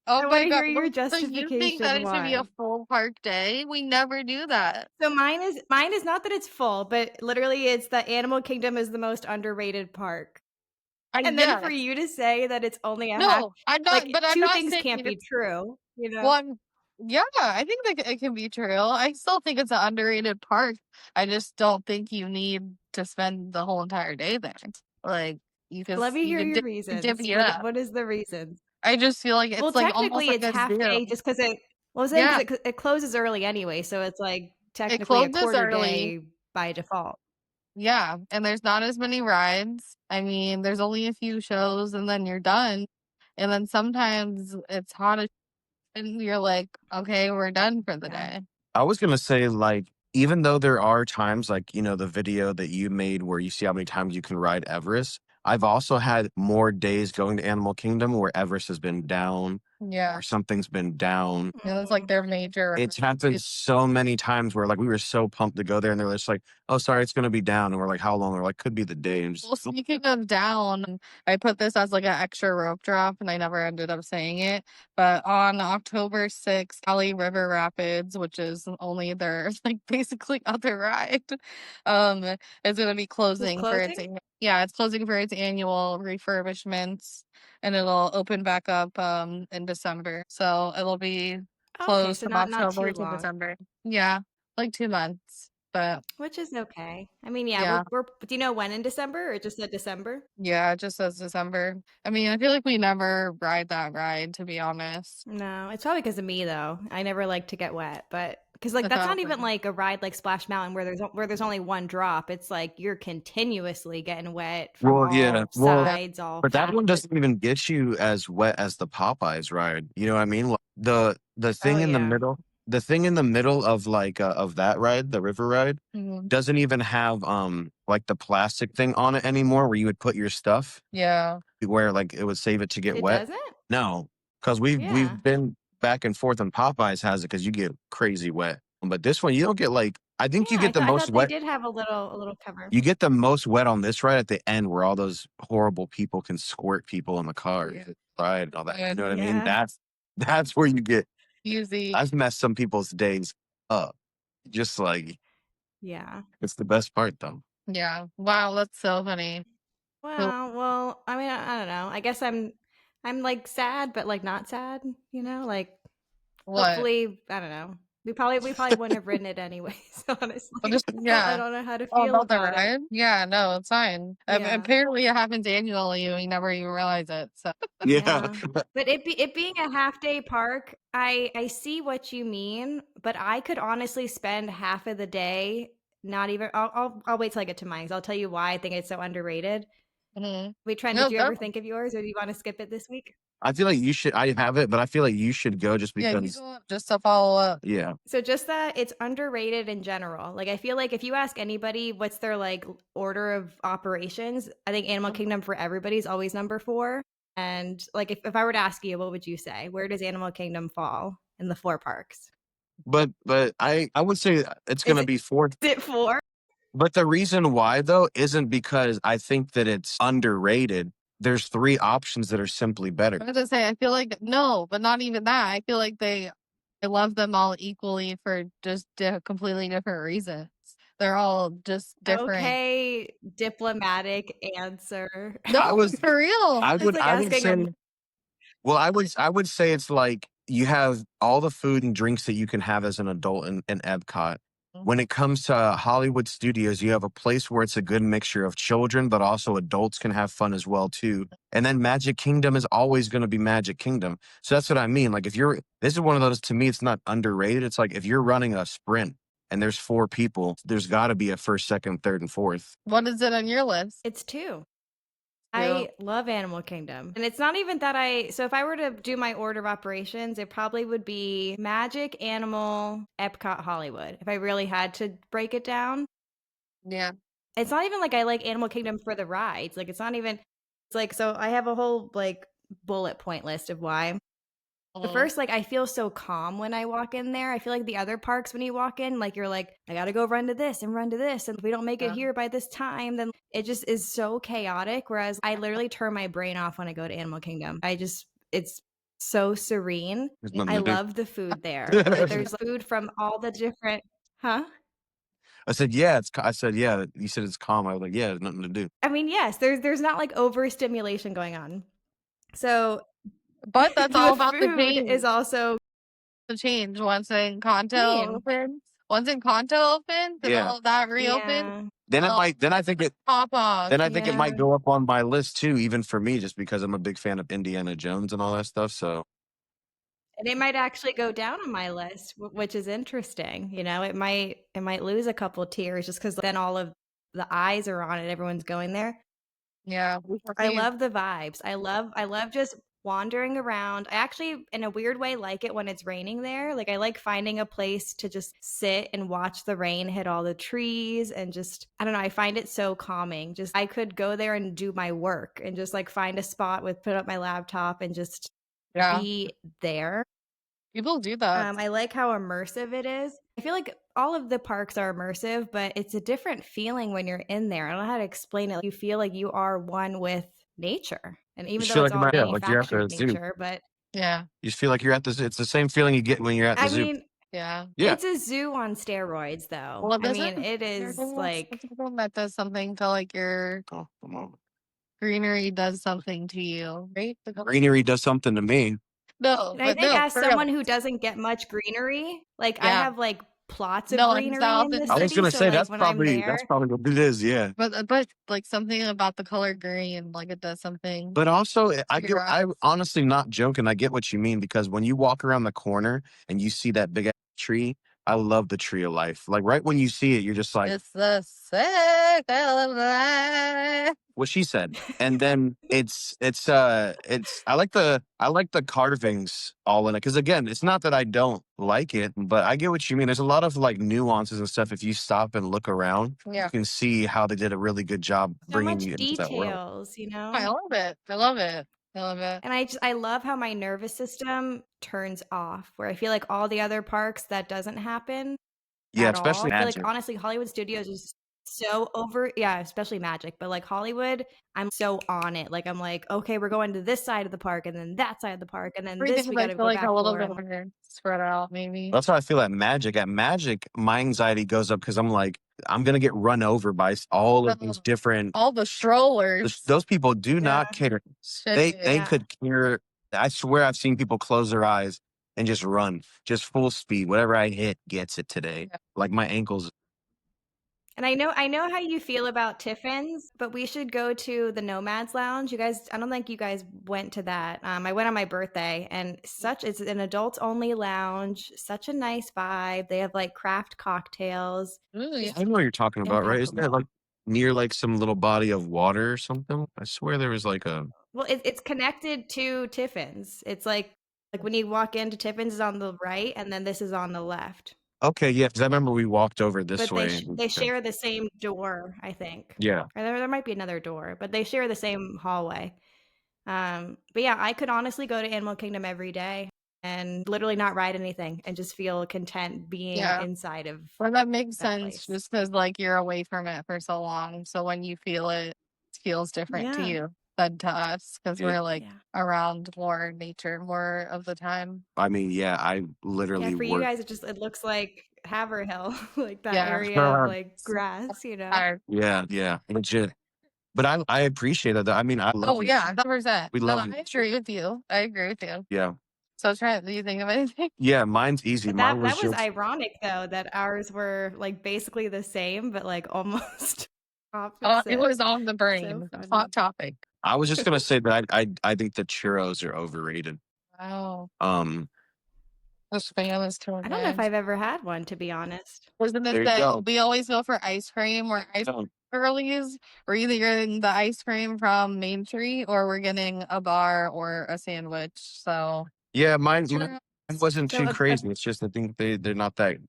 Oh my God. Hear your justification. So you think that it should be a full park day? We never do that. So mine is not that it's full, but literally it's that Animal Kingdom is the most underrated park. And then for you to say that it's only a half, I'm not. Like, but I'm two not things saying can't be true. You know. One, yeah, I think that it can be true. I still think it's an underrated park. I just don't think you need to spend the whole entire day there. Like you can. Let me hear your reasons. What is the reason? I just feel like it's like technically almost it's half day just because it. Well, it closes early anyway, so it's like technically a quarter day by default. Yeah, and there's not as many rides. I mean, there's only a few shows, and then you're done. And then sometimes it's hot, and you're like, okay, we're done for the day. I was gonna say, like, even though there are times, like, you know, the video that you made where you see how many times you can ride Everest, I've also had more days going to Animal Kingdom where Everest has been down. Yeah. Or something's been down. Yeah, it's like their major. It's happened so many times where, like, we were so pumped to go there and they're just like, oh, sorry, it's going to be down. And we're like, how long? They're like, could be the day. And well, speaking of down, I put this as like an extra rope drop and I never ended up saying it. But on October 6th, Cali River Rapids, which is only their like basically other ride, is going to be closing for its it's closing for its annual refurbishments, and it'll open back up in December. So it'll be closed from October to December. Yeah, like 2 months. But which is okay. I mean, we're do you know when in December, or it just said December? Yeah, it just says December. I mean, I feel like we never ride that ride, to be honest. No, it's probably because of me though. I never like to get wet, but because like that's not even like a ride like Splash Mountain where there's only one drop. It's like you're continuously getting wet from all sides. But that one doesn't even get you as wet as the Popeyes ride. You know what I mean? The thing in the middle. The thing in the middle of like of that ride, the river ride, doesn't even have like the plastic thing on it anymore where you would put your stuff. Yeah. Where like it would save it to get wet. Doesn't? No, because we've been back and forth, and Popeyes has it because you get crazy wet. But this one you don't get like I think you get the most wet. They did have a little cover. You get the most wet on this ride at the end where all those horrible people can squirt people in the car. Ride and all that. You know what I mean? That's where you get. Easy. I've messed some people's days up. Just like Yeah. It's the best part, though. Yeah. Wow, that's so funny. Well, I mean, I don't know. I guess I'm like sad, but like not sad, like What? hopefully, I don't know. We probably wouldn't have written it anyways, honestly. Well, just I don't know how to Oh, feel about the about it. ride? Yeah, no, it's fine. Yeah. Apparently it happens annually and we never even realize it. So Yeah. But it being a half-day park, I see what you mean, but I could honestly spend half of the day not even I'll wait till I get to mine 'cause I'll tell you why I think it's so underrated. Wait, Trent, did you ever think of yours, or do you want to skip it this week? I feel like you should. I have it, but I feel like you should go just Yeah, you because. go just to follow up. Yeah. So just that it's underrated in general. Like I feel like if you ask anybody what's their like order of operations, I think Animal Kingdom for everybody is always number 4. And like if I were to ask you, what would you say? Where does Animal Kingdom fall in the 4 parks? But I would say it's going to be 4. Is it 4? But the reason why, though, isn't because I think that it's underrated. There's 3 options that are simply better. I was gonna say, I feel like no, but not even that. I feel like I love them all equally for just completely different reasons. They're all just different. Okay, diplomatic answer. No, for real. I would say. Well, I would say it's like you have all the food and drinks that you can have as an adult in Epcot. When it comes to Hollywood Studios, you have a place where it's a good mixture of children, but also adults can have fun as well too. And then Magic Kingdom is always going to be Magic Kingdom. So that's what I mean. Like this is one of those, to me, it's not underrated. It's like if you're running a sprint and there's 4 people, there's got to be a first, second, third, and fourth. What is it on your list? It's 2. I love Animal Kingdom. And it's not even that so if I were to do my order of operations, it probably would be Magic, Animal, Epcot, Hollywood. If I really had to break it down. Yeah. It's not even like I like Animal Kingdom for the rides. Like it's not even, it's like, so I have a whole like bullet point list of why. The first, like, I feel so calm when I walk in there. I feel like the other parks, when you walk in, like, you're like, I gotta go run to this. And if we don't make it here by this time, then it just is so chaotic. Whereas I literally turn my brain off when I go to Animal Kingdom. It's so serene. I love the food there. Like, there's food from all the different, huh? I said, yeah, you said it's calm. I was like, yeah, there's nothing to do. I mean, yes, there's not like overstimulation going on. So, but that's all about the change. Is also the change once in Kanto opens. Once in Kanto opens, and all of that reopens. Then I think it pop off. Then I think it might go up on my list too, even for me, just because I'm a big fan of Indiana Jones and all that stuff. So. And it might actually go down on my list, which is interesting. It might lose a couple tiers just because then all of the eyes are on it. Everyone's going there. Yeah, I love the vibes. I love just wandering around. I actually, in a weird way, like it when it's raining there. Like I like finding a place to just sit and watch the rain hit all the trees and just, I don't know, I find it so calming. Just I could go there and do my work and just like find a spot put up my laptop and just be there. People do that. I like how immersive it is. I feel like all of the parks are immersive, but it's a different feeling when you're in there. I don't know how to explain it. You feel like you are one with nature. And even though it's all manufactured nature, but you just feel like you're at this. It's the same feeling you get when you're at the zoo. Mean, it's a zoo on steroids, though. Well, I mean, it is like that does something to like your greenery does something to you, right? Greenery does something to me. No, and I think as someone who doesn't get much greenery, like I have like plots of greenery in the city. I was gonna say that's probably what it is, yeah. But like something about the color green, like it does something. But also, I honestly not joking. I get what you mean because when you walk around the corner and you see that big ass tree, I love the tree of life. Like right when you see it, you're just like, it's the circle of life. What she said, and then it's I like the carvings all in it because again, it's not that I don't like it, but I get what you mean. There's a lot of like nuances and stuff. If you stop and look around, you can see how they did a really good job bringing you into that world. I love it. I love it. And I love how my nervous system turns off. Where I feel like all the other parks that doesn't happen. Yeah, especially I feel Magic. like honestly, Hollywood Studios is so over, especially Magic, but like Hollywood, I'm so on it. Like I'm like, okay, we're going to this side of the park and then that side of the park and then this we gotta go like back a little bit more spread out, maybe. That's how I feel at Magic. At Magic, my anxiety goes up because I'm like, I'm gonna get run over by all of these different all the strollers. Those people do not care. They could care. I swear I've seen people close their eyes and just run, just full speed. Whatever I hit gets it today. Like my ankles. And I know how you feel about Tiffin's, but we should go to the Nomads Lounge. You guys, I don't think you guys went to that. I went on my birthday, and it's an adults only lounge. Such a nice vibe. They have like craft cocktails. Really? I know what you're talking about, right? Isn't that like near like some little body of water or something? I swear there was like a. Well, it's connected to Tiffin's. It's like when you walk into Tiffin's is on the right, and then this is on the left. Okay, yeah, because I remember we walked over this But way. they share the same door, I think. Yeah. Or there might be another door, but they share the same hallway. But yeah, I could honestly go to Animal Kingdom every day and literally not ride anything and just feel content being inside of. Well, that makes sense place. just because like you're away from it for so long. So when you feel it, it feels different to you than to us because we're like around more nature more of the time. I mean, yeah, I literally. Yeah, for you guys, it looks like Haverhill, like that area of like grass, you know. Yeah, legit. But I appreciate that. I mean, I love. Oh yeah, 100%. We love. I agree with you. Yeah. So Trent, do you think of anything? Yeah, mine's easy. That was ironic though that ours were like basically the same, but like almost opposite. It was on the brain. So hot topic. I was just gonna say that I think the churros are overrated. Wow. I don't know if I've ever had one, to be honest. Wasn't it that we always go for ice cream or ice girlies? We're either getting the ice cream from Main Street or we're getting a bar or a sandwich. So yeah, mine wasn't too crazy. It's just I think they're not that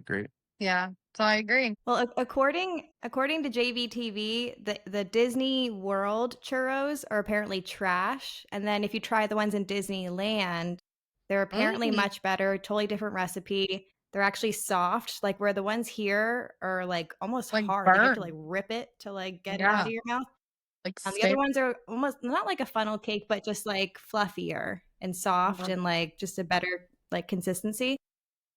great. Yeah, so I agree. Well, according to JVTV, the Disney World churros are apparently trash, and then if you try the ones in Disneyland, they're apparently much better. Totally different recipe. They're actually soft, like where the ones here are like almost like hard. You have to like rip it to like get it out of your mouth. Like the other ones are almost not like a funnel cake, but just like fluffier and soft and like just a better like consistency.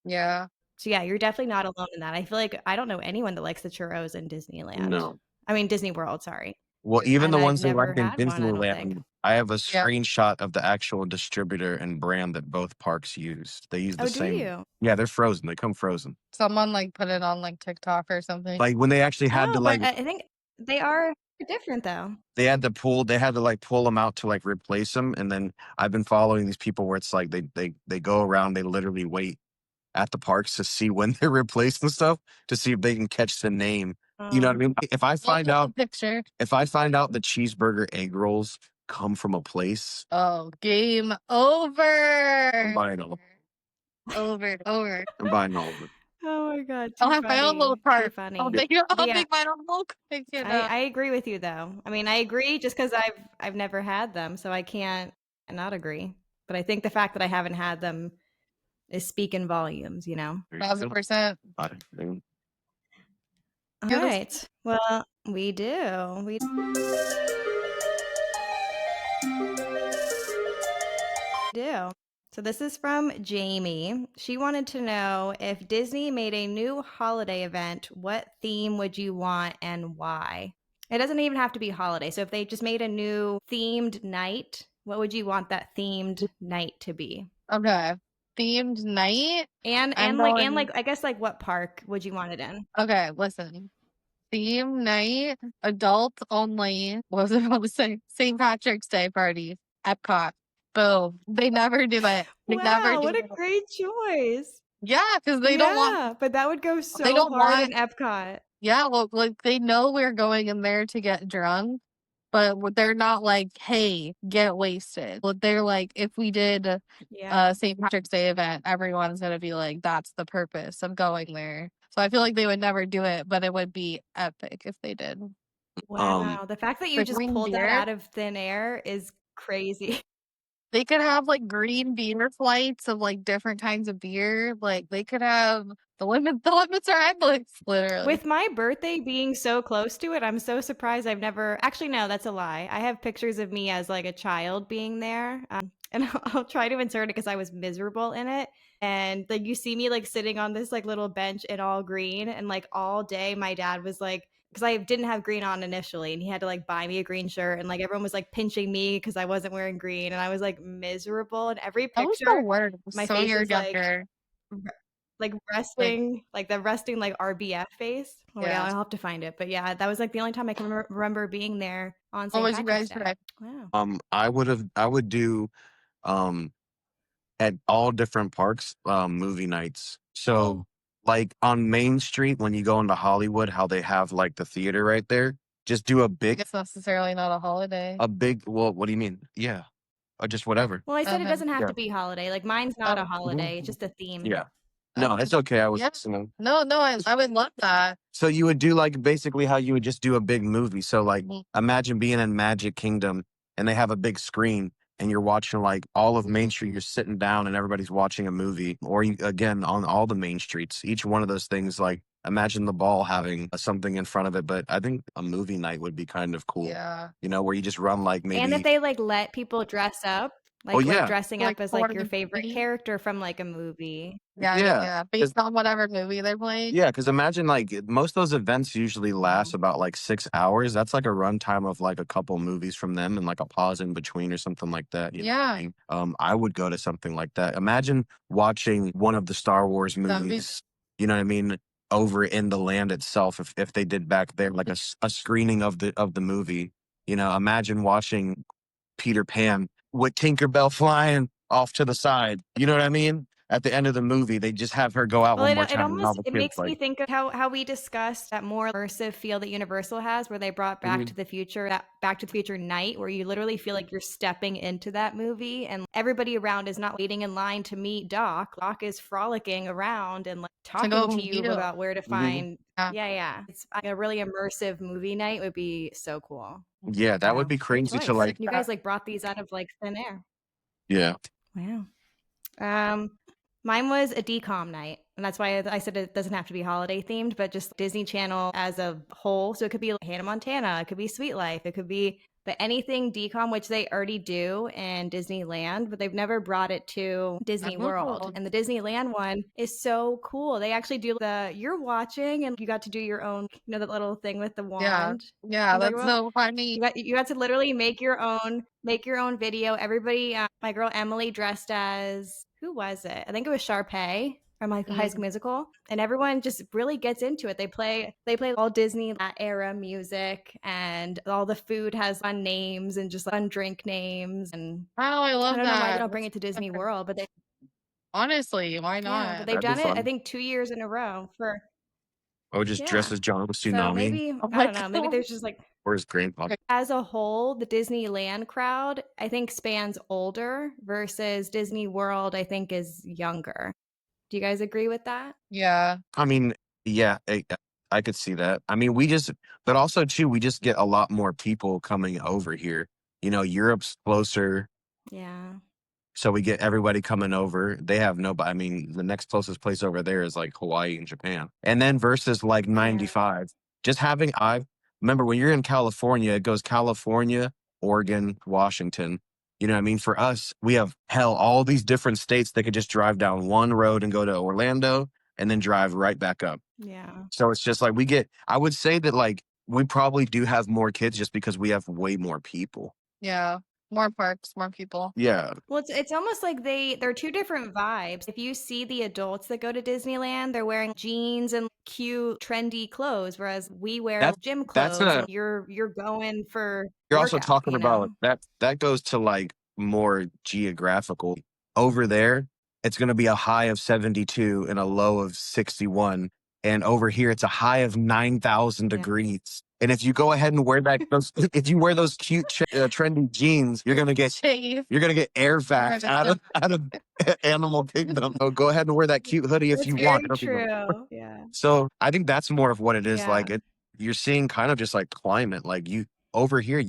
Yeah. So yeah, you're definitely not alone in that. I feel like I don't know anyone that likes the churros in Disneyland. No. I mean Disney World, sorry. Well, even the ones that like in Disneyland, I have a screenshot of the actual distributor and brand that both parks use. They use the same. Do you? Yeah, they're frozen. They come frozen. Someone like put it on like TikTok or something. Like when they actually had to like. I think they are different though. They had to pull them out to like replace them, and then I've been following these people where it's like they go around, they literally wait at the parks to see when they're replaced and stuff to see if they can catch the name. You know what I mean? If I find out the cheeseburger egg rolls come from a place, game over. I'm buying all. Over. I'm buying all of it. Oh my god! I'll have my own little cart. Funny. I'll make my own little cart. I agree with you though. I mean, I agree just because I've never had them, so I can't not agree. But I think the fact that I haven't had them is speaking volumes, you know. 1,000%. All right. Well, we do. So this is from Jamie. She wanted to know if Disney made a new holiday event, what theme would you want and why? It doesn't even have to be holiday. So if they just made a new themed night, what would you want that themed night to be? Okay. Themed night? And I guess like what park would you want it in? Okay, listen. Theme night, adult only. What was I about to say? St. Patrick's Day party, Epcot. Boom. They never do it. What a great choice. Yeah, because they don't want. But that would go so hard in Epcot. Yeah, well, like they know we're going in there to get drunk, but they're not like, hey, get wasted. But they're like, if we did a St. Patrick's Day event, everyone's going to be like, that's the purpose of going there. So I feel like they would never do it, but it would be epic if they did. Wow. The fact that you just pulled that out of thin air is crazy. They could have like green beer flights of like different kinds of beer. Like they could have the limits are endless, literally. With my birthday being so close to it, I'm so surprised I've never actually no, that's a lie. I have pictures of me as like a child being there. And I'll try to insert it because I was miserable in it. And like you see me like sitting on this like little bench in all green, and like all day my dad was like, because I didn't have green on initially, and he had to like buy me a green shirt, and like everyone was like pinching me because I wasn't wearing green, and I was like miserable. And every That was the picture, worst. my So face you're was like younger. resting, like the resting like RBF face. Oh my Yeah. god, I'll have to find it. But yeah, that was like the only time I can remember being there on What St. was you Patrick's guys Day. today? Wow. I would do at all different parks movie nights. So like on Main Street when you go into Hollywood, how they have like the theater right there, just do a big It's necessarily not a holiday. well, what do you mean? Yeah. Or just whatever. Well, I said it Okay. doesn't have Yeah. to be holiday. Like mine's not a holiday, it's just a theme. Yeah. No, it's okay. I was listening. No, I would love that. So you would do like basically how you would just do a big movie. So like imagine being in Magic Kingdom and they have a big screen and you're watching like all of Main Street, you're sitting down and everybody's watching a movie. Or you, again, on all the main streets, each one of those things, like imagine the ball having something in front of it. But I think a movie night would be kind of cool. Yeah. You know, where you just run like maybe. And if they like let people dress up, like, Oh, yeah. like dressing Like up as for like your the favorite movie? character from like a movie. Yeah. Based on whatever movie they're playing. Yeah, because imagine like most of those events usually last about like 6 hours. That's like a runtime of like a couple movies from them and like a pause in between or something like that. You know what I mean? I would go to something like that. Imagine watching one of the Star Wars movies, you know what I mean, over in the land itself if they did back there like a screening of the movie. You know, imagine watching Peter Pan with Tinkerbell flying off to the side. You know what I mean? At the end of the movie, they just have her go out Well, one more it time. And all almost the it kids makes me like, think of how we discussed that more immersive feel that Universal has, where they brought Back to the Future, that Back to the Future night, where you literally feel like you're stepping into that movie, and everybody around is not waiting in line to meet Doc. Doc is frolicking around and like talking to you about where to find. Yeah. It's a really immersive movie night would be so cool. yeah, that would Wow. be Good crazy to choice. like. You guys like brought these out of like thin air. Yeah. Wow. Mine was a decom night, and that's why I said it doesn't have to be holiday themed, but just Disney Channel as a whole. So it could be like Hannah Montana, it could be Sweet Life, it could be but anything decom, which they already do in Disneyland, but they've never brought it to Disney World. And the Disneyland one is so cool. They actually do you're watching, and you got to do your own, you know, that little thing with the wand. Yeah, that's so funny. You got to literally make your own video. Everybody, my girl Emily dressed as, who was it? I think it was Sharpay from like High School Musical, and everyone just really gets into it. They play all Disney that era music, and all the food has fun names and just fun drink names. And I love that. I don't know why they don't bring it to Disney World, but they honestly, why not? Yeah, but they've done it, I think, 2 years in a row for. Oh, just dress as John Tsunami. So maybe I don't know. Maybe there's just like. Or his grandpa. As a whole, the Disneyland crowd, I think, spans older versus Disney World, I think, is younger. Do you guys agree with that? Yeah. I mean, yeah, I could see that. I mean, but also too, we just get a lot more people coming over here. You know, Europe's closer. Yeah. So we get everybody coming over. They have nobody. I mean, the next closest place over there is like Hawaii and Japan. And then versus like 95, just having, remember when you're in California, it goes California, Oregon, Washington. You know what I mean? For us, we have all these different states that could just drive down one road and go to Orlando and then drive right back up. Yeah. So it's just like I would say that like we probably do have more kids just because we have way more people. Yeah. More parks, more people. Yeah. Well, it's almost like they're two different vibes. If you see the adults that go to Disneyland, they're wearing jeans and cute, trendy clothes, whereas we wear gym clothes. And you're going for. You're workout, also talking about that goes to like more geographical. Over there, it's going to be a high of 72 and a low of 61. And over here, it's a high of 9,000 degrees. And if you go ahead and wear if you wear those cute, trendy jeans, you're gonna get air vac out of Animal Kingdom. So go ahead and wear that cute hoodie if you want. Very true. Yeah. So I think that's more of what it is. Like you're seeing kind of just like climate. Like over here,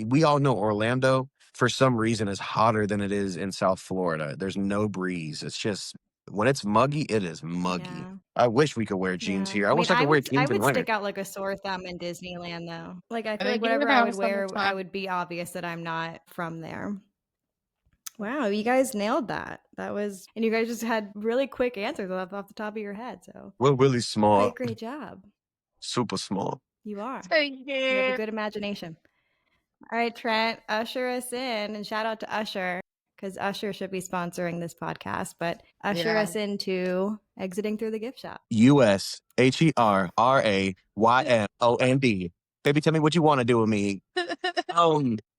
we all know Orlando. for some reason, is hotter than it is in South Florida. There's no breeze. It's just, when it's muggy, it is muggy. Yeah. I wish we could wear jeans here. I mean, wish I could wear jeans I in would winter. stick out like a sore thumb in Disneyland, though. Like, I feel They like do whatever I have would wear, I summertime. would be obvious that I'm not from there. Wow, you guys nailed that. That was, and you guys just had really quick answers off the top of your head. So We're really small. great job. Super small. You are. Thank You have a you. good imagination. All right, Trent, usher us in, and shout out to Usher, because Usher should be sponsoring this podcast, but usher us into exiting through the gift shop. USHERRAYND. Baby, tell me what you want to do with me.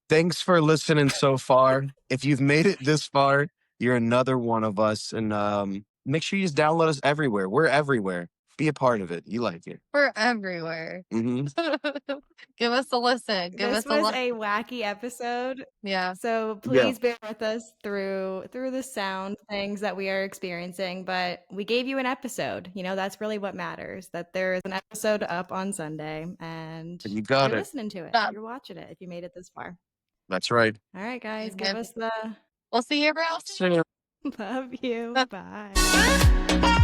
Thanks for listening so far. If you've made it this far, you're another one of us. And make sure you just download us everywhere. We're everywhere. Be a part of it. You like it. We're everywhere. Mm-hmm. Give us a listen. This was a wacky episode. Yeah. So please bear with us through the sound things that we are experiencing. But we gave you an episode. You know, that's really what matters. That there is an episode up on Sunday, and you got you're it. listening to it. You're watching it if you made it this far. That's right. All right, guys, Okay. give us the. We'll see you real soon. Love you. Bye.